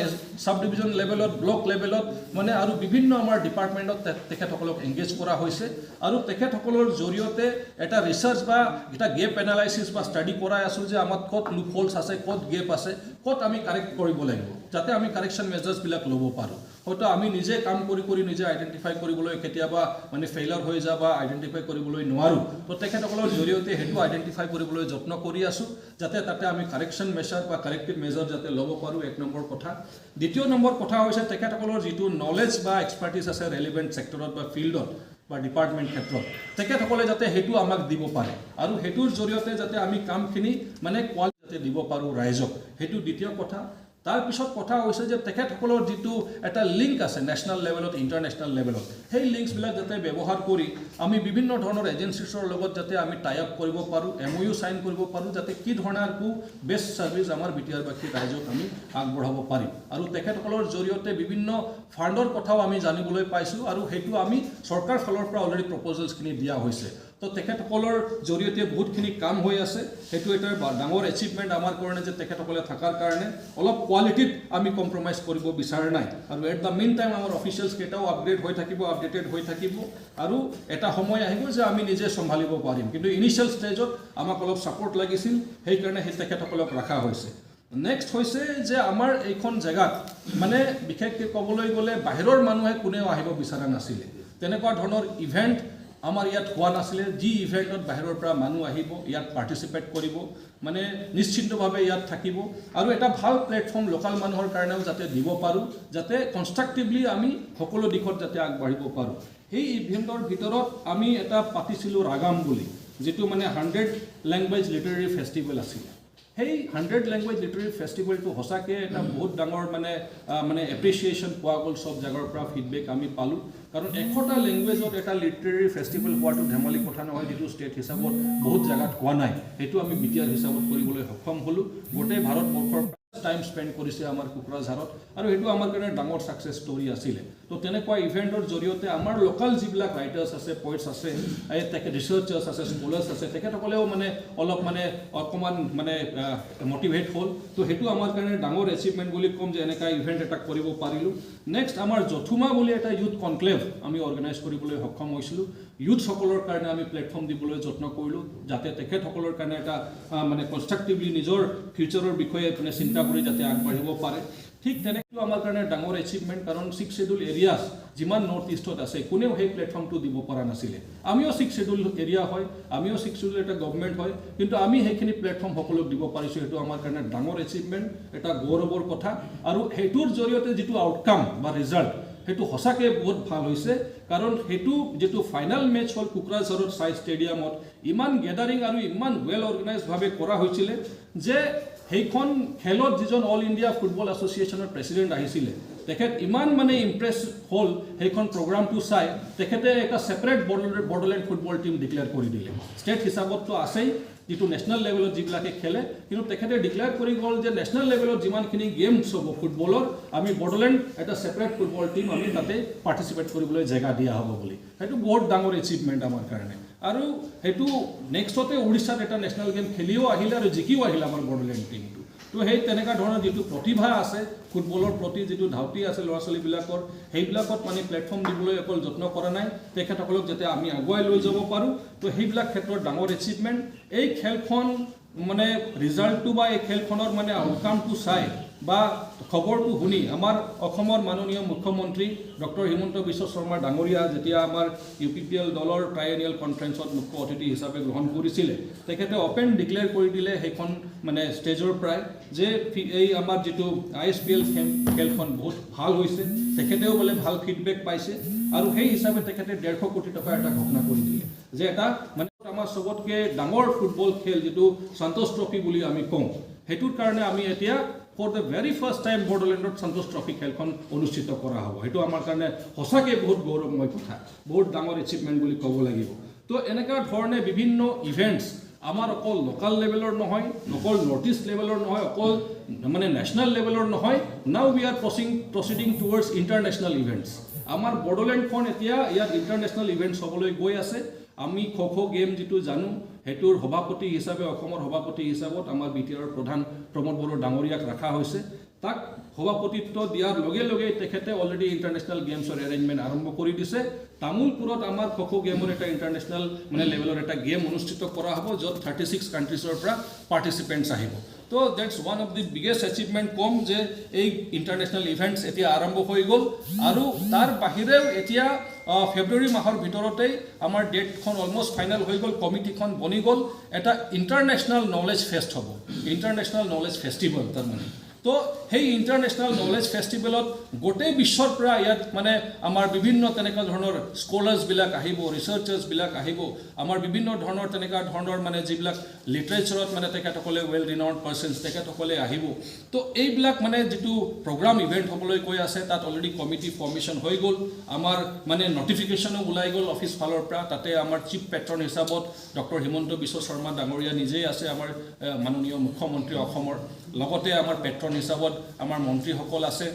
সাব ডিভিজন লেভেলত ব্লক লেভেলত মানে আৰু বিভিন্ন আমাৰ ডিপাৰ্টমেণ্টত তেখেতসকলক এংগেজ কৰা হৈছে আৰু তেখেতসকলৰ জৰিয়তে এটা ৰিচাৰ্চ বা এটা গেপ এনালাইচিছ বা ষ্টাডি কৰাই আছোঁ যে আমাৰ ক'ত লুপ হোলছ আছে ক'ত গেপ আছে ক'ত আমি কাৰেক্ট কৰিব লাগিব যাতে আমি কাৰেকশ্যন মেজাৰ্ছবিলাক ল'ব পাৰোঁ হয়তো আমি নিজে কাম কৰি নিজে আইডেন্টিফাই কৰিবলৈ কেতিয়াবা মানে ফেইলাৰ হৈ যা বা আইডেন্টিফাই কৰিবলৈ নোৱাৰোঁ তো তেখেতসকলৰ জৰিয়তে সেইটো আইডেন্টিফাই কৰিবলৈ যত্ন কৰি আছোঁ যাতে তাতে আমি কাৰেকশ্যন মেজাৰ বা কাৰেক্টিভ মেজাৰ যাতে ল'ব পাৰোঁ এক নম্বৰ কথা দ্বিতীয় নম্বৰ কথা হৈছে তেখেতসকলৰ যিটো নলেজ বা এক্সপাৰ্টিজ আছে ৰেলিভেণ্ট ছেক্টৰত বা ফিল্ডত বা ডিপাৰ্টমেণ্ট ক্ষেত্ৰত তেখেতসকলে যাতে সেইটো আমাক দিব পাৰে আৰু সেইটোৰ জৰিয়তে যাতে আমি কামখিনি মানে কোৱালিটি যাতে দিব পাৰোঁ ৰাইজক সেইটো দ্বিতীয় কথা তাৰপিছত কথা হৈছে যে তেখেতসকলৰ যিটো এটা লিংক আছে নেশ্যনেল লেভেলত ইণ্টাৰনেশ্যনেল লেভেলত সেই লিংকছবিলাক যাতে ব্যৱহাৰ কৰি আমি বিভিন্ন ধৰণৰ এজেঞ্চিছৰ লগত যাতে আমি টাই আপ কৰিব পাৰোঁ MOU চাইন কৰিব পাৰোঁ যাতে কি ধৰণৰ বেষ্ট ছাৰ্ভিচ আমাৰ বিটিআৰবাসী ৰাইজক আমি আগবঢ়াব পাৰিম আৰু তেখেতসকলৰ জৰিয়তে বিভিন্ন ফাণ্ডৰ কথাও আমি জানিবলৈ পাইছোঁ আৰু সেইটো আমি চৰকাৰ ফালৰ পৰা অলৰেডি প্ৰপ'জেলছখিনি দিয়া হৈছে তো তেখেতসকলৰ জৰিয়তে বহুতখিনি কাম হৈ আছে সেইটো এটা ডাঙৰ এচিভমেণ্ট আমাৰ কাৰণে যে তেখেতসকলে থকাৰ কাৰণে অলপ কোৱালিটিত আমি কম্প্ৰমাইজ কৰিব বিচৰা নাই আৰু এট দ্য মেইন টাইম আমাৰ অফিচিয়েলছ কেইটাও আপগ্ৰেড হৈ থাকিব আপডেটেড হৈ থাকিব আৰু এটা সময় আহিব যে আমি নিজে চম্ভালিব পাৰিম কিন্তু ইনিচিয়েল ষ্টেজত আমাক অলপ ছাপৰ্ট লাগিছিল সেইকাৰণে সেই তেখেতসকলক ৰখা হৈছে নেক্সট হৈছে যে আমাৰ এইখন জেগাত মানে বিশেষকৈ ক'বলৈ গ'লে বাহিৰৰ মানুহে কোনেও আহিব বিচৰা নাছিলে তেনেকুৱা ধৰণৰ ইভেণ্ট আমাৰ ইয়াত হোৱা নাছিলে যি ইভেণ্টত বাহিৰৰ পৰা মানুহ আহিব ইয়াত পাৰ্টিচিপেট কৰিব মানে নিশ্চিন্তভাৱে ইয়াত থাকিব আৰু এটা ভাল প্লেটফৰ্ম লোকাল মানুহৰ কাৰণেও যাতে দিব পাৰোঁ যাতে কনষ্ট্ৰাক্টিভলি আমি সকলো দিশত যাতে আগবাঢ়িব পাৰোঁ সেই ইভেণ্টৰ ভিতৰত আমি এটা পাতিছিলোঁ ৰাগাম বুলি যিটো মানে 100 লেংগুৱেজ লিটাৰেৰী ফেষ্টিভেল আছিলে সেই 100 লেংগুৱেজ লিটাৰেৰী ফেষ্টিভেলটো সঁচাকৈ এটা বহুত ডাঙৰ মানে এপ্ৰিচিয়েশ্যন পোৱা গ'ল চব জাগাৰ পৰা ফিডবেক আমি পালোঁ কাৰণ 100টা লেংগুৱেজত এটা লিটাৰেৰী ফেষ্টিভেল হোৱাটো ধেমালি কথা নহয় যিটো ষ্টেট হিচাপত বহুত জেগাত হোৱা নাই সেইটো আমি বিটিআৰ হিচাপত কৰিবলৈ সক্ষম হ'লোঁ গোটেই ভাৰতবৰ্ষৰ টাইম স্পেণ্ড কৰিছে আমাৰ কোকৰাঝাৰত আৰু সেইটো আমাৰ কাৰণে ডাঙৰ ছাকচেছ ষ্টৰী আছিলে তো তেনেকুৱা ইভেণ্টৰ জৰিয়তে আমাৰ লোকেল যিবিলাক ৰাইটাৰ্ছ আছে পইটছ আছে ৰিচাৰ্চাৰ্ছ আছে স্কলাৰ্ছ আছে তেখেতসকলেও মানে অলপ মানে অকণমান মানে মটিভেট হ'ল তো সেইটো আমাৰ কাৰণে ডাঙৰ এচিভমেণ্ট বুলি ক'ম যে এনেকুৱা ইভেণ্ট এটা কৰিব পাৰিলোঁ নেক্সট আমাৰ জথুমা বুলি এটা ইউথ কনক্লেভ আমি অৰ্গেনাইজ কৰিবলৈ সক্ষম হৈছিলোঁ ইউথসকলৰ কাৰণে আমি প্লেটফৰ্ম দিবলৈ যত্ন কৰিলোঁ যাতে তেখেতসকলৰ কাৰণে এটা মানে কনষ্ট্ৰাক্টিভলি নিজৰ ফিউচাৰৰ বিষয়ে মানে চিন্তা কৰি যাতে আগবাঢ়িব পাৰে ঠিক তেনেকৈও আমাৰ কাৰণে ডাঙৰ এচিভমেণ্ট কাৰণ 6 শ্বেডিউল এৰিয়াছ যিমান নৰ্থ ইষ্টত আছে কোনেও সেই প্লেটফৰ্মটো দিব পৰা নাছিলে আমিও 6 শ্বেডিউল এৰিয়া হয় আমিও 6 শ্বেডিউল এটা গভৰ্ণমেণ্ট হয় কিন্তু আমি সেইখিনি প্লেটফৰ্ম সকলোক দিব পাৰিছোঁ সেইটো আমাৰ কাৰণে ডাঙৰ এচিভমেণ্ট এটা গৌৰৱৰ কথা আৰু সেইটোৰ জৰিয়তে যিটো আউটকাম বা ৰিজাল্ট সেইটো সঁচাকৈ বহুত ভাল হৈছে কাৰণ সেইটো যিটো ফাইনেল মেচ হ'ল কোকৰাঝাৰত চাই ষ্টেডিয়ামত ইমান গেডাৰিং আৰু ইমান ৱেল অৰ্গেনাইজভাৱে কৰা হৈছিলে যে সেইখন খেলত যিজন অল ইণ্ডিয়া ফুটবল এছ'চিয়েশ্যনৰ প্ৰেচিডেণ্ট আহিছিলে তেখেত ইমান মানে ইমপ্ৰেছ হ'ল সেইখন প্ৰগ্ৰামটো চাই তেখেতে এটা separate Bodoland football team declare কৰি দিলে ষ্টেট হিচাপততো আছেই যিটো নেশ্যনেল লেভেলত যিবিলাকে খেলে কিন্তু তেখেতে ডিক্লেয়াৰ কৰি গ'ল যে নেশ্যনেল লেভেলত যিমানখিনি গেমছ হ'ব ফুটবলৰ আমি বড়োলেণ্ড এটা ছেপাৰেট ফুটবল টীম আমি তাতে পাৰ্টিচিপেট কৰিবলৈ জেগা দিয়া হ'ব বুলি সেইটো বহুত ডাঙৰ এচিভমেণ্ট আমাৰ কাৰণে আৰু সেইটো নেক্সটতে উৰিষ্যাত এটা নেশ্যনেল গেম খেলিও আহিলে আৰু জিকিও আহিলে আমাৰ বড়োলেণ্ড টীমটো তো সেই তেনেকুৱা ধৰণৰ যিটো প্ৰতিভা আছে ফুটবলৰ প্ৰতি যিটো ধাউতি আছে ল'ৰা ছোৱালীবিলাকৰ সেইবিলাকত মানে প্লেটফৰ্ম দিবলৈ অকল যত্ন কৰা নাই তেখেতসকলক যাতে আমি আগুৱাই লৈ যাব পাৰোঁ তো সেইবিলাক ক্ষেত্ৰত ডাঙৰ এচিভমেণ্ট এই খেলখন মানে ৰিজাল্টটো বা এই খেলখনৰ মানে আউটকামটো চাই বা খবৰটো শুনি আমাৰ অসমৰ মাননীয় মুখ্যমন্ত্ৰী ডক্টৰ হিমন্ত বিশ্ব শৰ্মা ডাঙৰীয়া যেতিয়া আমাৰ UPPL দলৰ ট্ৰাইএনিয়েল কনফাৰেন্সত মুখ্য অতিথি হিচাপে গ্ৰহণ কৰিছিলে তেখেতে অপেন ডিক্লেয়াৰ কৰি দিলে সেইখন মানে ষ্টেজৰ পৰাই যে এই আমাৰ যিটো ISPL খেলখন বহুত ভাল হৈছে তেখেতেও বোলে ভাল ফিডবেক পাইছে আৰু সেই হিচাপে তেখেতে 150 কোটি টকা এটা ঘোষণা কৰি দিলে যে এটা মানে আমাৰ চবতকৈ ডাঙৰ ফুটবল খেল যিটো সন্তোষ ট্ৰফি বুলি আমি কওঁ সেইটোৰ কাৰণে আমি এতিয়া for the very first time বড়োলেণ্ডত সন্তোষ ট্ৰফি খেলখন অনুষ্ঠিত কৰা হ'ব সেইটো আমাৰ কাৰণে সঁচাকৈ বহুত গৌৰৱময় কথা বহুত ডাঙৰ এচিভমেণ্ট বুলি ক'ব লাগিব তো এনেকুৱা ধৰণে বিভিন্ন ইভেণ্টছ আমাৰ অকল লোকাল লেভেলৰ নহয় অকল নৰ্থ ইষ্ট লেভেলৰ নহয় অকল মানে নেশ্যনেল লেভেলৰ নহয় now we are proceeding towards international events আমাৰ বড়োলেণ্ডখন এতিয়া ইয়াত ইণ্টাৰনেশ্যনেল ইভেণ্টছ হ'বলৈ গৈ আছে আমি খো গেম যিটো জানো সেইটোৰ সভাপতি হিচাপে অসমৰ সভাপতি হিচাপত আমাৰ বিটিআৰৰ প্ৰধান প্ৰমোদ বড়ো ডাঙৰীয়াক ৰখা হৈছে তাক সভাপতিত্ব দিয়াৰ লগে লগে তেখেতে অলৰেডি ইণ্টাৰনেশ্যনেল গেমছৰ এৰেঞ্জমেণ্ট আৰম্ভ কৰি দিছে তামোলপুৰত আমাৰ খো গেমৰ এটা ইণ্টাৰনেশ্যনেল মানে লেভেলৰ এটা গেম অনুষ্ঠিত কৰা হ'ব য'ত 36 কাণ্ট্ৰিজৰ পৰা পাৰ্টিচিপেণ্টছ আহিব তো that's one of the biggest achievement কম যে এই ইণ্টাৰনেশ্যনেল ইভেণ্টছ এতিয়া আৰম্ভ হৈ গ'ল আৰু তাৰ বাহিৰেও এতিয়া ফেব্ৰুৱাৰী মাহৰ ভিতৰতেই আমাৰ ডেটখন অলমষ্ট ফাইনেল হৈ গ'ল কমিটিখন বনি গ'ল এটা ইণ্টাৰনেশ্যনেল নলেজ ফেষ্ট হ'ব ইণ্টাৰনেশ্যনেল নলেজ ফেষ্টিভেল তাৰমানে তো সেই ইণ্টাৰনেশ্যনেল নলেজ ফেষ্টিভেলত গোটেই বিশ্বৰ পৰা ইয়াত মানে আমাৰ বিভিন্ন তেনেকুৱা ধৰণৰ স্কলাৰ্ছবিলাক আহিব ৰিচাৰ্চাৰ্ছবিলাক আহিব আমাৰ বিভিন্ন ধৰণৰ তেনেকুৱা ধৰণৰ মানে যিবিলাক লিটাৰেচাৰত মানে তেখেতসকলে ৱেল ৰিনাউণ্ড পাৰ্চনছ তেখেতসকলে আহিব তো এইবিলাক মানে যিটো প্ৰগ্ৰাম ইভেণ্ট হ'বলৈ কৈ আছে তাত অলৰেডি কমিটি ফৰ্মেশ্যন হৈ গ'ল আমাৰ মানে নটিফিকেশ্যনো ওলাই গ'ল অফিচ ফালৰ পৰা তাতে আমাৰ চিফ পেট্ৰন হিচাপত ডক্টৰ হিমন্ত বিশ্ব শৰ্মা ডাঙৰীয়া নিজেই আছে আমাৰ মাননীয় মুখ্যমন্ত্ৰী অসমৰ লগতে আমাৰ পেট্ৰন হিচাপত আমাৰ মন্ত্ৰীসকল আছে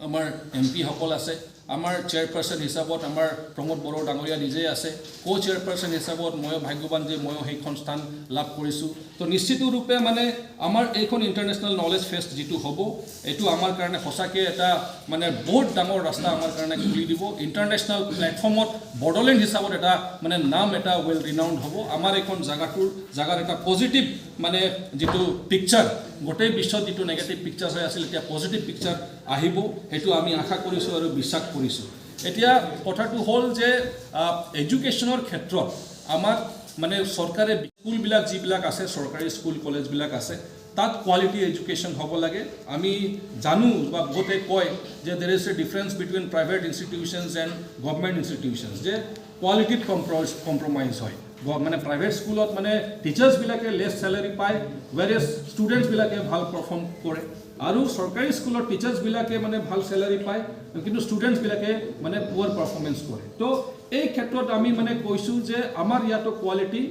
আমাৰ এমপিসকল আছে আমাৰ চেয়াৰপাৰ্চন হিচাপত আমাৰ প্ৰমোদ বড়ো ডাঙৰীয়া নিজেই আছে কো চেয়াৰপাৰ্চন হিচাপত ময়ো ভাগ্যৱান যে ময়ো সেইখন স্থান লাভ কৰিছোঁ তো নিশ্চিত ৰূপে মানে আমাৰ এইখন ইণ্টাৰনেশ্যনেল নলেজ ফেষ্ট যিটো হ'ব এইটো আমাৰ কাৰণে সঁচাকৈ এটা মানে বহুত ডাঙৰ ৰাস্তা আমাৰ কাৰণে খুলি দিব ইণ্টাৰনেশ্যনেল প্লেটফৰ্মত বড়োলেণ্ড হিচাপত এটা মানে নাম এটা ৱেল ৰিনাউণ্ড হ'ব আমাৰ এইখন জাগাৰ এটা পজিটিভ মানে যিটো পিকচাৰ গোটেই বিশ্বত যিটো নেগেটিভ পিকচাৰ হৈ আছিল এতিয়া পজিটিভ পিকচাৰ আহিব সেইটো আমি আশা কৰিছোঁ আৰু বিশ্বাস কৰিছোঁ এতিয়া কথাটো হ'ল যে এডুকেশ্যনৰ ক্ষেত্ৰত আমাৰ মানে চৰকাৰে স্কুলবিলাক যিবিলাক আছে চৰকাৰী স্কুল কলেজবিলাক আছে তাত কোৱালিটি এডুকেশ্যন হ'ব লাগে আমি জানো বা বহুতে কয় যে দেৰ is a difference between private institutions and government institutions যে কোৱালিটিত কম্প্ৰমাইজ হয় মানে প্ৰাইভেট স্কুলত মানে টিচাৰ্ছবিলাকে লেছ চেলাৰী পায় ৱেৰিয়াছ ষ্টুডেণ্টছবিলাকে ভাল পাৰফৰ্ম কৰে আৰু চৰকাৰী স্কুলৰ টিচাৰ্ছবিলাকে মানে ভাল চেলাৰী পায় কিন্তু ষ্টুডেণ্টছবিলাকে মানে পুৱাৰ পাৰফৰ্মেঞ্চ কৰে তো এই ক্ষেত্ৰত আমি মানে কৈছোঁ যে আমাৰ ইয়াতো কোৱালিটি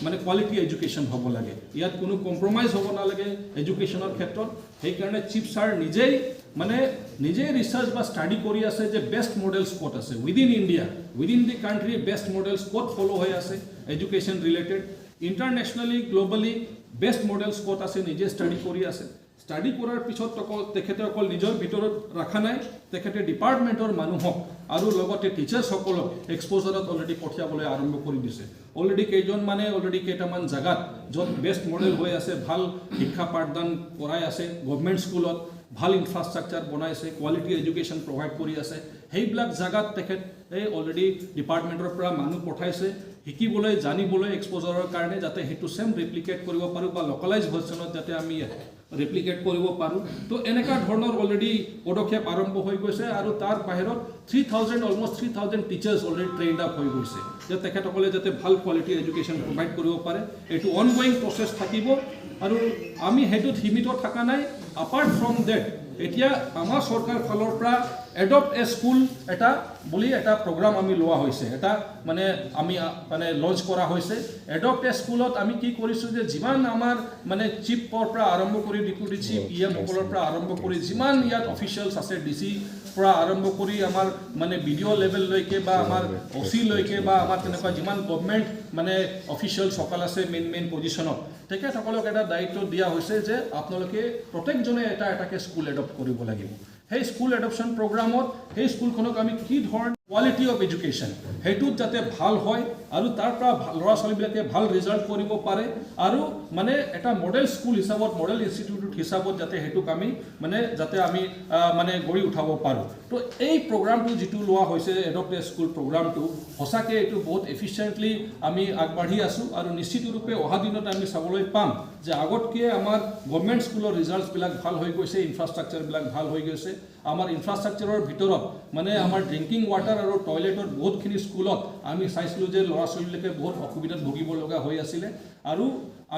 মানে কোৱালিটি এডুকেশ্যন হ'ব লাগে ইয়াত কোনো কম্প্ৰমাইজ হ'ব নালাগে এডুকেশ্যনৰ ক্ষেত্ৰত সেইকাৰণে চিফ ছাৰ নিজেই ৰিচাৰ্চ বা ষ্টাডি কৰি আছে যে বেষ্ট মডেলছ ক'ত আছে within India within the country best models ক'ত ফ'ল' হৈ আছে education related internationally globally best models ক'ত আছে নিজে ষ্টাডি কৰি আছে ষ্টাডি কৰাৰ পিছত তেখেতে অকল নিজৰ ভিতৰত ৰখা নাই তেখেতে ডিপাৰ্টমেণ্টৰ মানুহক আৰু লগতে টিচাৰ্ছসকলক এক্সপ'জাৰত অলৰেডি পঠিয়াবলৈ আৰম্ভ কৰি দিছে অলৰেডি কেইটামান জেগাত য'ত বেষ্ট মডেল হৈ আছে ভাল শিক্ষা পাঠদান কৰাই আছে গভৰ্ণমেণ্ট স্কুলত ভাল ইনফ্ৰাষ্ট্ৰাকচাৰ বনাইছে কোৱালিটি এডুকেশ্যন প্ৰভাইড কৰি আছে সেইবিলাক জেগাত তেখেতে অলৰেডি ডিপাৰ্টমেণ্টৰ পৰা মানুহ পঠাইছে শিকিবলৈ জানিবলৈ এক্সপ'জাৰৰ কাৰণে যাতে সেইটো ছেম ৰেপ্লিকেট কৰিব পাৰোঁ বা লোকেলাইজ ভাৰ্চনত যাতে আমি ৰেপ্লিকেট কৰিব পাৰোঁ তো এনেকুৱা ধৰণৰ অলৰেডি পদক্ষেপ আৰম্ভ হৈ গৈছে আৰু তাৰ বাহিৰত 3000 টিচাৰ্ছ অলৰেডি ট্ৰেইনড আপ হৈ গৈছে যে তেখেতসকলে যাতে ভাল কোৱালিটি এডুকেশ্যন প্ৰভাইড কৰিব পাৰে এইটো অনগয়িং প্ৰচেছ থাকিব আৰু আমি সেইটোত সীমিত থকা নাই আপাৰ্ট ফ্ৰম ডেট এতিয়া আমাৰ চৰকাৰ ফালৰ পৰা এডপ্ট এ স্কুল এটা প্ৰগ্ৰাম আমি লোৱা হৈছে এটা আমি লঞ্চ কৰা হৈছে এডপ্ট এ স্কুলত আমি কি কৰিছোঁ যে যিমান আমাৰ চিফৰ পৰা আৰম্ভ কৰি ডেপুটি চিফ EM-সকলৰ পৰা আৰম্ভ কৰি যিমান ইয়াত অফিচিয়েলছ আছে DC পৰা আৰম্ভ কৰি আমাৰ BDO লেভেললৈকে বা আমাৰ OC লৈকে বা আমাৰ তেনেকুৱা যিমান গভৰ্ণমেণ্ট অফিচিয়েলছসকল আছে মেইন পজিশ্যনত তেখেতসকলক এটা দায়িত্ব দিয়া হৈছে যে আপোনালোকে প্ৰত্যেকজনে এটাকে স্কুল এডপ্ট কৰিব লাগিব সেই স্কুল এডপশ্যন প্ৰগ্ৰামত সেই স্কুলখনক আমি কি ধৰণৰ কোৱালিটি অফ এডুকেশ্যন সেইটোত যাতে ভাল হয় আৰু তাৰ পৰা ল'ৰা ছোৱালীবিলাকে ভাল ৰিজাল্ট কৰিব পাৰে আৰু এটা মডেল স্কুল হিচাপত মডেল ইনষ্টিটিউট হিচাপত যাতে সেইটোক আমি যাতে আমি গঢ়ি উঠাব পাৰোঁ তো এই প্ৰগ্ৰামটো যিটো লোৱা হৈছে এডপ্ট এ স্কুল প্ৰগ্ৰামটো সঁচাকৈ এইটো বহুত এফিচিয়েণ্টলি আমি আগবাঢ়ি আছোঁ আৰু নিশ্চিত ৰূপে অহা দিনত আমি চাবলৈ পাম যে আগতকৈ আমাৰ গভৰ্ণমেণ্ট স্কুলৰ ৰিজাল্টছবিলাক ভাল হৈ গৈছে ইনফ্ৰাষ্ট্ৰাকচাৰবিলাক ভাল হৈ গৈছে আমাৰ ইনফ্ৰাষ্ট্ৰাকচাৰৰ ভিতৰত আমাৰ ড্ৰিংকিং ৱাটাৰ আৰু টয়লেটৰ বহুতখিনি স্কুলত আমি চাইছিলোঁ যে ল'ৰা ছোৱালীবিলাকে বহুত অসুবিধাত ভুগিব লগা হৈ আছিলে আৰু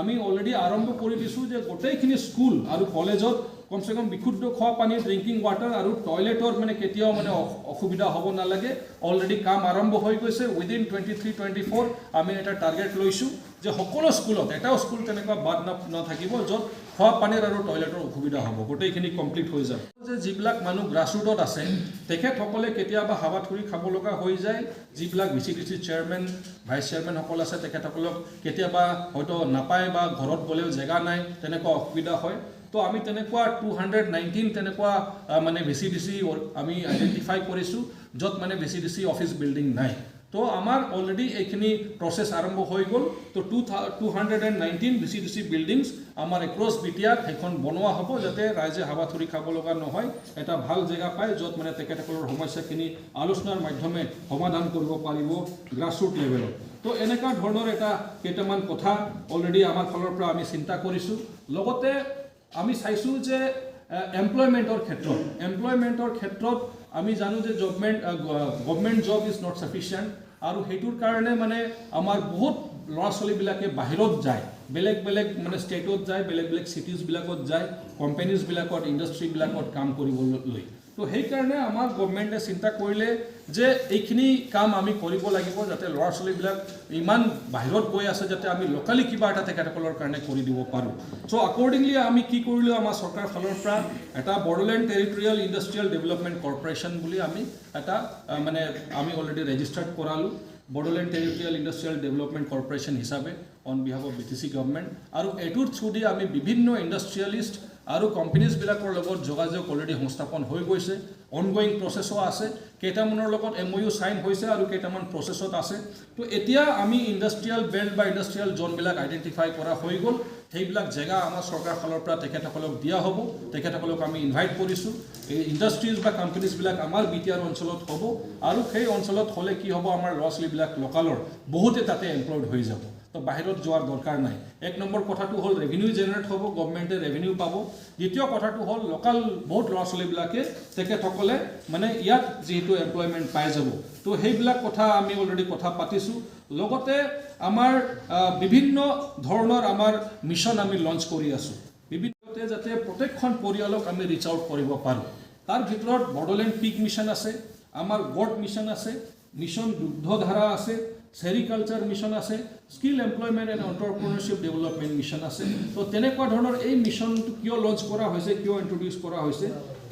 আমি অলৰেডি আৰম্ভ কৰি দিছোঁ যে গোটেইখিনি স্কুল আৰু কলেজত কমচে কম বিশুদ্ধ খোৱা পানী ড্ৰিংকিং ৱাটাৰ আৰু টয়লেটৰ কেতিয়াও অসুবিধা হ'ব নালাগে অলৰেডি কাম আৰম্ভ হৈ গৈছে উইদিন 23-24 আমি এটা টাৰ্গেট লৈছোঁ যে সকলো স্কুলত এটাও স্কুল তেনেকুৱা বাদ নাথাকিব য'ত খোৱা পানীৰ আৰু টয়লেটৰ অসুবিধা হ'ব গোটেইখিনি কমপ্লিট হৈ যাব যে যিবিলাক মানুহ গ্ৰাছৰুটত আছে তেখেতসকলে কেতিয়াবা হাবাত ধৰি খাব লগা হৈ যায় যিবিলাক VCDC চেয়াৰমেন ভাইচ চেয়াৰমেনসকল আছে তেখেতসকলক কেতিয়াবা হয়তো নাপায় বা ঘৰত গ'লেও জেগা নাই তেনেকুৱা অসুবিধা হয় তো আমি তেনেকুৱা 219 তেনেকুৱা মানে VCDC আমি আইডেণ্টিফাই কৰিছোঁ য'ত মানে VCDC অফিচ বিল্ডিং নাই তো আমাৰ অলৰেডি এইখিনি প্ৰচেছ আৰম্ভ হৈ গ'ল তো 219 VCDC বিল্ডিংছ আমাৰ এক্ৰছ বিটিয়াৰ সেইখন বনোৱা হ'ব যাতে ৰাইজে হাবাথুৰি খাব লগা নহয় এটা ভাল জেগা পায় য'ত মানে তেখেতসকলৰ সমস্যাখিনি আলোচনাৰ মাধ্যমে সমাধান কৰিব পাৰিব গ্ৰাছৰুট লেভেলত তো এনেকুৱা ধৰণৰ এটা কেইটামান কথা অলৰেডি আমাৰ ফালৰ পৰা আমি চিন্তা কৰিছোঁ লগতে আমি চাইছোঁ যে এমপ্লয়মেণ্টৰ ক্ষেত্ৰত আমি জানো যে গভৰ্ণমেণ্ট জব ইজ নট সাফিচিয়েণ্ট আৰু সেইটোৰ কাৰণে মানে আমাৰ বহুত ল'ৰা ছোৱালীবিলাকে বাহিৰত যায় বেলেগ মানে ষ্টেটত যায় বেলেগ চিটিজবিলাকত যায় কোম্পানীজবিলাকত ইণ্ডাষ্ট্ৰীবিলাকত কাম কৰিবলৈ তো সেইকাৰণে আমাৰ গভৰ্ণমেণ্টে চিন্তা কৰিলে যে এইখিনি কাম আমি কৰিব লাগিব যাতে ল'ৰা ছোৱালীবিলাক ইমান বাহিৰত গৈ আছে যাতে আমি লোকালি কিবা এটা তেখেতসকলৰ কাৰণে কৰি দিব পাৰোঁ চ' আকৰ্ডিংলি আমি কি কৰিলোঁ আমাৰ চৰকাৰৰ ফালৰ পৰা এটা Bodoland territorial industrial development corporation বুলি আমি এটা মানে আমি অলৰেডি ৰেজিষ্টাৰ্ড কৰালোঁ Bodoland territorial industrial development corporation হিচাপে on behalf of BTC government আৰু এইটোৰ থ্ৰু দি আমি বিভিন্ন ইণ্ডাষ্ট্ৰিয়েলিষ্ট আৰু কোম্পানীজবিলাকৰ লগত যোগাযোগ অলৰেডি সংস্থাপন হৈ গৈছে অনগোয়িং প্ৰচেছো আছে কেইটামানৰ লগত MOU সাইন হৈছে আৰু কেইটামান প্ৰচেছত আছে তো এতিয়া আমি ইণ্ডাষ্ট্ৰিয়েল বেল্ট বা ইণ্ডাষ্ট্ৰিয়েল জোনবিলাক আইডেণ্টিফাই কৰা হৈ গ'ল সেইবিলাক জেগা আমাৰ চৰকাৰৰ ফালৰ পৰা তেখেতসকলক দিয়া হ'ব তেখেতসকলক আমি ইনভাইট কৰিছোঁ এই ইণ্ডাষ্ট্ৰিজ বা কোম্পানীজবিলাক আমাৰ BTR অঞ্চলত হ'ব আৰু সেই অঞ্চলত হ'লে কি হ'ব আমাৰ ল'ৰা ছোৱালীবিলাক লোকালৰ বহুতে তাতে এমপ্লয়ড হৈ যাব তো বাহিৰত যোৱাৰ দৰকাৰ নাই এক নম্বৰ কথাটো হ'ল ৰেভিনিউ জেনেৰেট হ'ব গভৰ্ণমেণ্টে ৰেভিনিউ পাব দ্বিতীয় কথাটো হ'ল লোকাল বহুত ল'ৰা ছোৱালীবিলাকে তেখেতসকলে মানে ইয়াত যিহেতু এমপ্লয়মেণ্ট পাই যাব তো সেইবিলাক কথা আমি অলৰেডি কথা পাতিছোঁ লগতে আমাৰ বিভিন্ন ধৰণৰ আমাৰ মিছন আমি লঞ্চ কৰি আছোঁ বিভিন্নতে যাতে প্ৰত্যেকখন পৰিয়ালক আমি ৰিচ আউট কৰিব পাৰোঁ তাৰ ভিতৰত বড়োলেণ্ড পিক মিছন আছে আমাৰ গড মিছন আছে মিছন দুগ্ধধাৰা আছে সেৰিকালচাৰ মিছন আছে skill employment and entrepreneurship development mission আছে তো তেনেকুৱা ধৰণৰ এই মিছনটো কিয় লঞ্চ কৰা হৈছে কিয় ইন্ট্ৰডিউচ কৰা হৈছে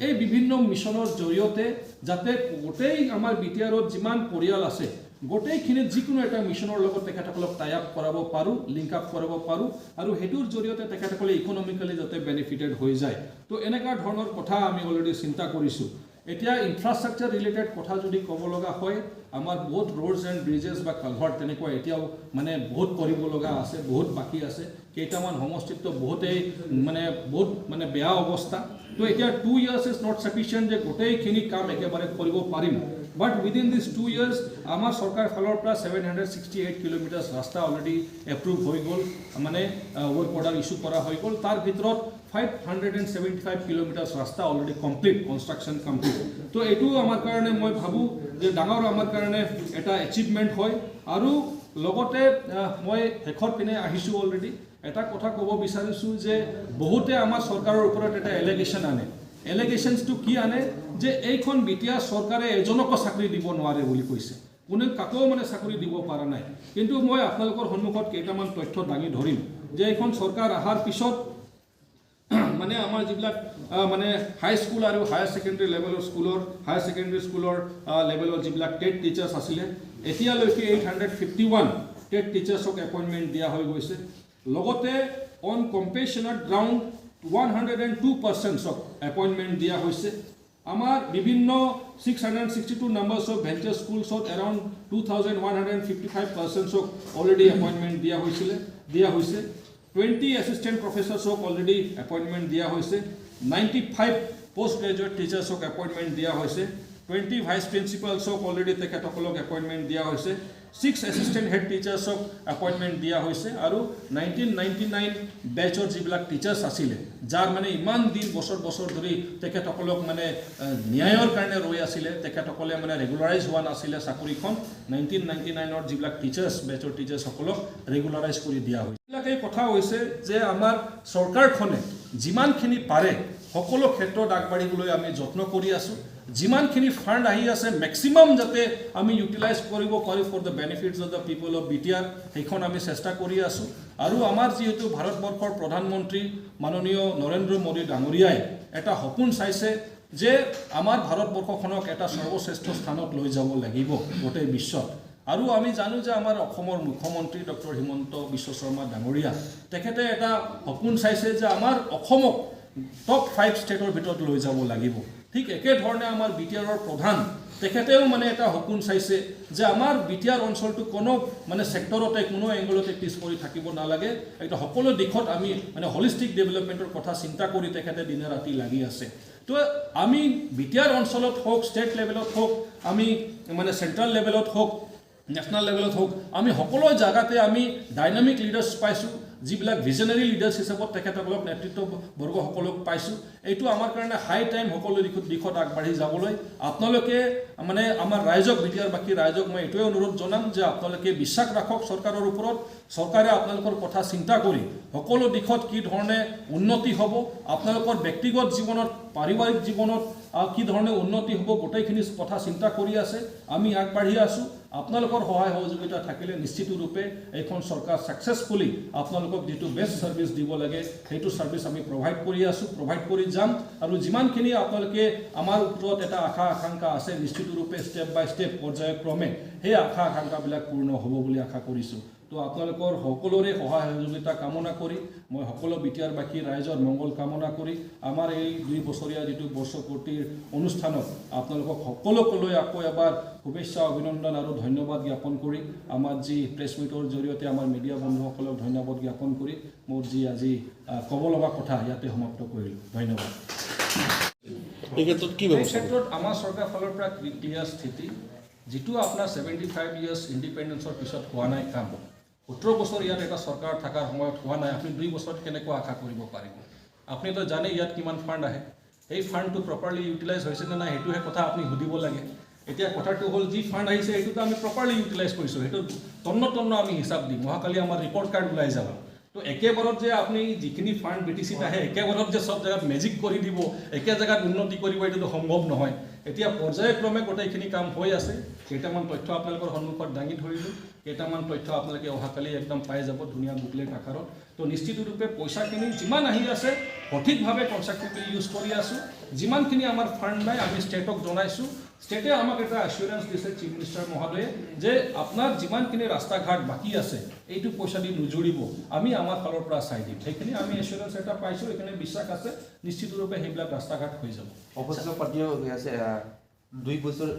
এই বিভিন্ন মিছনৰ জৰিয়তে যাতে গোটেই আমাৰ BTRত যিমান পৰিয়াল আছে গোটেইখিনিত যিকোনো এটা মিছনৰ লগত তেখেতসকলক টাই আপ কৰাব পাৰোঁ লিংক আপ কৰাব পাৰোঁ আৰু সেইটোৰ জৰিয়তে তেখেতসকলে ইকনমিকেলি যাতে বেনিফিটেড হৈ যায় তো এনেকুৱা ধৰণৰ কথা আমি অলৰেডি চিন্তা কৰিছোঁ এতিয়া ইনফ্ৰাষ্ট্ৰাকচাৰ ৰিলেটেড কথা যদি ক'ব লগা হয় আমাৰ বহুত ৰোডছ এণ্ড ব্ৰিজেছ বা কালভাৰ্ট তেনেকুৱা এতিয়াও মানে বহুত কৰিব লগা আছে বহুত বাকী আছে কেইটামান সমষ্টিত বহুতেই মানে বহুত মানে বেয়া অৱস্থা তো এতিয়া 2 years ইজ নট সাফিচিয়েণ্ট যে গোটেইখিনি কাম একেবাৰে কৰিব পাৰিম বাট উইদিন দিছ 2 years আমাৰ চৰকাৰৰ ফালৰ পৰা 768 কিলোমিটাৰ ৰাস্তা অলৰেডি এপ্ৰুভ হৈ গ'ল মানে ৱৰ্ক অৰ্ডাৰ ইছ্যু কৰা হৈ গ'ল তাৰ ভিতৰত 575 কিলোমিটাৰ ৰাস্তা অলৰেডি কমপ্লিট কনষ্ট্ৰাকশ্যন কমপ্লিট তো এইটো আমাৰ কাৰণে মই ভাবোঁ যে ডাঙৰ আমাৰ কাৰণে এটা এচিভমেণ্ট হয় আৰু লগতে মই শেষৰ পিনে আহিছোঁ অলৰেডি এটা কথা ক'ব বিচাৰিছোঁ যে বহুতে আমাৰ চৰকাৰৰ ওপৰত এটা এলিগেশ্যন আনে এলিগেশ্যনছটো কি আনে যে এইখন BTR চৰকাৰে এজনকো চাকৰি দিব নোৱাৰে বুলি কৈছে কোনে কাকো মানে চাকৰি দিব পৰা নাই কিন্তু মই আপোনালোকৰ সন্মুখত কেইটামান তথ্য দাঙি ধৰিম যে এইখন চৰকাৰ অহাৰ পিছত মানে আমাৰ যিবিলাক মানে হাই স্কুল আৰু হায়াৰ ছেকেণ্ডেৰী লেভেলৰ হায়াৰ ছেকেণ্ডেৰী স্কুলৰ লেভেলৰ যিবিলাক টেট টিচাৰ্ছ আছিলে এতিয়ালৈকে 851 টেট টিচাৰ্ছক এপইণ্টমেণ্ট দিয়া হৈ গৈছে লগতে অন কম্পেশ্যনেট গ্ৰাউণ্ড 102% এপইণ্টমেণ্ট দিয়া হৈছে আমাৰ বিভিন্ন 662 নাম্বাৰ্ছ অফ ভেঞ্চাৰ স্কুলছত এৰাউণ্ড 2155% অলৰেডি এপইণ্টমেণ্ট দিয়া হৈছে 20 assistant professors already appointment diya hoise 95 postgraduate teachers appointment diya hoise 20 vice principals already tekatokolok appointment diya hoise 6 assistant head teachers appointment diya hoise aru 1999 batch or jiblak teachers asile jar mane iman din bosor dhori tekatokolok mane nyayor karone roi asile tekatokole mane regularize howa asile sakuri khon 1999 or jiblak teachers batch or teachers sokolok regularize kori diya hoise এই কথা হৈছে যে আমাৰ চৰকাৰখনে যিমানখিনি পাৰে সকলো ক্ষেত্ৰত আগবাঢ়িবলৈ আমি যত্ন কৰি আছোঁ যিমানখিনি ফাণ্ড আহি আছে মেক্সিমাম যাতে আমি ইউটিলাইজ কৰিব পাৰোঁ for the benefits of the people of BTR সেইখন আমি চেষ্টা কৰি আছোঁ আৰু আমাৰ যিহেতু ভাৰতবৰ্ষৰ প্ৰধানমন্ত্ৰী মাননীয় নৰেন্দ্ৰ মোদী ডাঙৰীয়াই এটা সপোন চাইছে যে আমাৰ ভাৰতবৰ্ষখনক এটা সৰ্বশ্ৰেষ্ঠ স্থানত লৈ যাব লাগিব গোটেই বিশ্বত আৰু আমি জানো যে আমাৰ অসমৰ মুখ্যমন্ত্ৰী ডক্টৰ হিমন্ত বিশ্ব শৰ্মা ডাঙৰীয়া তেখেতে এটা সপোন চাইছে যে আমাৰ অসমক টপ 5 ষ্টেটৰ ভিতৰত লৈ যাব লাগিব ঠিক একেধৰণে আমাৰ বিটিআৰৰ প্ৰধান তেখেতেও মানে এটা সপোন চাইছে যে আমাৰ বিটিআৰ অঞ্চলটো কোনো মানে সেক্টৰতে কোনো এংগলতে পিছ পৰি থাকিব নালাগে এটা সকলো দিশত আমি মানে হলিষ্টিক ডেভেলপমেণ্টৰ কথা চিন্তা কৰি তেখেতে দিনে ৰাতি লাগি আছে তো আমি বিটিআৰ অঞ্চলত হোক ষ্টেট লেভেলত হোক আমি মানে সেন্ট্ৰেল লেভেলত হোক ন্যাশনাল লেভেলত হোক আমি সকলো জায়গাতে আমি ডাইনামিক লিডাৰ্স পাইছোঁ যিবিলাক ভিজনাৰী লিডাৰ্স হিচাপত তেখেতসকলক নেতৃত্ববৰ্গসকলক পাইছোঁ এইটো আমাৰ কাৰণে হাই টাইম সকলো দিশত আগবাঢ়ি যাবলৈ আপোনালোকে মানে আমাৰ ৰাইজক বিটিআৰবাসী ৰাইজক মই এইটোৱে অনুৰোধ জনাম যে আপোনালোকে বিশ্বাস ৰাখক চৰকাৰৰ ওপৰত চৰকাৰে আপোনালোকৰ কথা চিন্তা কৰি সকলো দিশত কি ধৰণে উন্নতি হ'ব আপোনালোকৰ ব্যক্তিগত জীৱনত পাৰিবাৰিক জীৱনত কি ধৰণে উন্নতি হ'ব গোটেইখিনি কথা চিন্তা কৰি আছে আমি আগবাঢ়ি আছোঁ আপোনালোকৰ সহায় সহযোগিতা থাকিলে নিশ্চিত ৰূপে এইখন চৰকাৰ সাকসেসফুলি আপোনালোকক যেটো বেষ্ট সাৰ্ভিস দিব লাগে সেইটো সাৰ্ভিস আমি প্ৰভাইড কৰি আছোঁ প্ৰভাইড কৰি যাম আৰু যিমানখিনি আপোনালোকে আমাৰ ওপৰত এটা আশা আকাংক্ষা আছে নিশ্চিত ৰূপে ষ্টেপ বাই ষ্টেপ পৰ্যায়ক্ৰমে সেই আশা আকাংক্ষাবিলাক পূৰ্ণ হ'ব বুলি আশা কৰিছোঁ তো আপোনালোকৰ সকলোৰে সহায় সহযোগিতা কামনা কৰি মই সকলো বিটিআৰবাসী ৰাইজৰ মংগল কামনা কৰি আমাৰ এই 2 বছৰীয়া যেটো বৰ্ষপূৰ্তিৰ অনুষ্ঠানত আপোনালোকক সকলোকলৈ আকৌ এবাৰ শুভেচ্ছা অভিনন্দন আৰু ধন্যবাদ জ্ঞাপন কৰি আমাৰ যি প্ৰেছ মিটৰ জৰিয়তে আমাৰ মিডিয়া বন্ধুসকলক ধন্যবাদ জ্ঞাপন কৰি মোৰ যি আজি ক'ব লগা কথা ইয়াতে সমাপ্ত কৰিলোঁ ধন্যবাদ এই ক্ষেত্ৰত কি ব্যৱস্থা ক্ষেত্ৰত আমাৰ চৰকাৰ ফালৰ পৰা ক্লিয়াৰ স্থিতি যেটো আপোনাৰ 75 ইয়াৰ্স ইন্ডিপেন্ডেন্সৰ পিছত হোৱা নাই কাম 17 বছৰ ইয়াত এটা চৰকাৰ থাকাৰ সময়ত হোৱা নাই আপুনি 2 বছৰত কেনেকৈ আশা কৰিব পাৰিব আপুনি তো জানে ইয়াত কিমান ফান্ড আহে এই ফান্ডটো প্ৰপাৰলি ইউটিলাইজ হৈছে নে নাই হেতুহে কথা আপুনি হুদিব লাগে এতিয়া কথাটো হল যি ফান্ড আহিছে এইটো আমি প্ৰপাৰলি ইউটিলাইজ কৰিছো হেতু তন্ন আমি হিসাব দিম মহাকালি আমাৰ ৰিপৰ্ট কাৰ্ড ওলাই যাব তো একেবাৰত যে আপুনি যিখিনি ফান্ড বিটিসিত আহে একেবাৰত যে সব জায়গাত ম্যাজিক কৰি দিব একে জায়গাত উন্নতি কৰিব এটো সম্ভৱ নহয় এতিয়া পৰ্যায়ক্ৰমে গোটেইখিনি কাম হৈ আছে কেইটামান তথ্য আপোনালোকৰ সন্মুখত দাঙি ধৰিলো কেইটামান তথ্য আপোনালোকে অহাকালি একদম পাই যাব ধুনীয়া বুকলেট আকাৰত তো নিশ্চিত ৰূপে পইচাখিনি যিমান আহি আছে সঠিকভাৱে কনস্ট্ৰাকটিভলি ইউজ কৰি আছো যিমানখিনি আমাৰ ফান্ড নাই আমি ষ্টেটক জনাইছো ষ্টেটে আমাক এটা এসুৰেন্স দিছে চিফ মিনিষ্টাৰ মহোদয়ে যে আপোনাৰ যিমানখিনি ৰাস্তা ঘাট বাকি আছে এইটো পইচা দি নুজুৰিব আমি আমাৰ ফালৰ পৰা চাই দিম সেইখিনি আমি এসুৰেন্স এটা পাইছো এখানে বিশ্বাস আছে নিশ্চিত ৰূপে হেবিলাক ৰাস্তা ঘাট হৈ যাব অপজিশন পাৰ্টিও আছে 2 বছৰ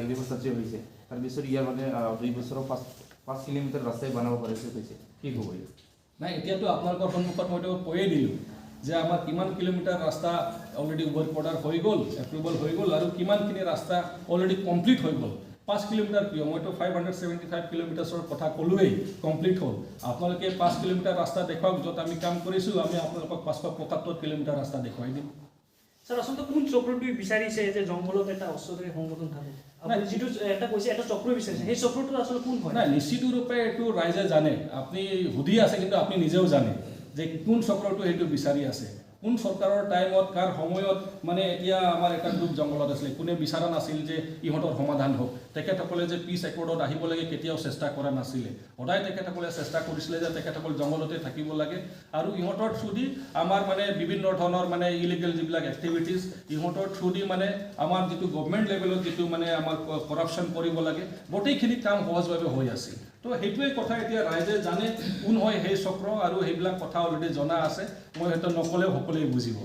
ইউনিভাৰ্চিটি হৈছে তাৰ পিছত ইয়াৰ মানে 2 বছৰৰ 5 কিলোমিটাৰ ৰাস্তা বনাব পাৰিছে কৈছে কি হ'ব নাই এতিয়াতো আপোনালোকৰ সন্মুখত মইতো কৈয়ে দিলো যে আমাৰ কিমান কিলোমিটাৰ ৰাস্তা অলৰেডি ওভাৰ অৰ্ডাৰ হৈ গ'ল এপ্ৰুভেল হৈ গ'ল আৰু কিমানখিনি ৰাস্তা অলৰেডি কমপ্লিট হৈ গ'ল 5 কিলোমিটাৰ কিয় মইতো 575 কিলোমিটাৰৰ কথা ক'লোৱেই কমপ্লিট হ'ল আপোনালোকে 5 কিলোমিটাৰ ৰাস্তা দেখুৱাওক য'ত আমি কাম কৰিছোঁ আমি আপোনালোকক 575 কিলোমিটাৰ ৰাস্তা দেখুৱাই দিম স্যাৰ আসলে কোন চক্ৰটো বিচাৰিছে যে জংগলত এটা অস্ত্ৰধাৰী সংগঠন থাকে আপুনি যেটো এটা কৈছে এটা চক্ৰ বিচাৰিছে সেই চক্ৰটো আসলে কোন হয় না নিশ্চিত ৰূপে এটো ৰাইজে জানে আপুনি হুদি আছে কিন্তু আপুনি নিজেও জানে যে কোন চক্ৰটো হেতু বিচাৰি আছে কোন সৰকাৰেৰ টাইমত কাৰ সময়ত মানে এতিয়া আমাৰ এটা গ্ৰুপ জঙ্গলত আছিল কোনে বিচাৰা নাছিল যে ইহঁতৰ সমাধান হোক তেখেতসকলে যে পিস একৰ্ডত আহিব লাগে কেতিয়াও চেষ্টা কৰা নাছিলে সদায় তেখেতসকলে চেষ্টা কৰিছিলে যে তেখেতসকল জঙ্গলতে থাকিব লাগে আৰু ইহঁতৰ থ্ৰুদি আমাৰ মানে বিভিন্ন ধৰণৰ মানে ইলিগেল যিবিলাক এক্টিভিটিজ ইহঁতৰ থ্ৰুদি মানে আমাৰ যেটো গভৰ্নমেন্ট লেভেলত যেটো মানে আমাৰ কৰাপশন কৰিব লাগে গোটেইখিনি কাম সহজভাৱে হৈ আছিল তো হেতুৱে কথা এতিয়া ৰাইজে জানে কোন হয় সেই চক্ৰ আৰু সেইবিলাক কথা অলৰেডি জনা আছে মই হেতু নকলেও সকলোৱে বুজিব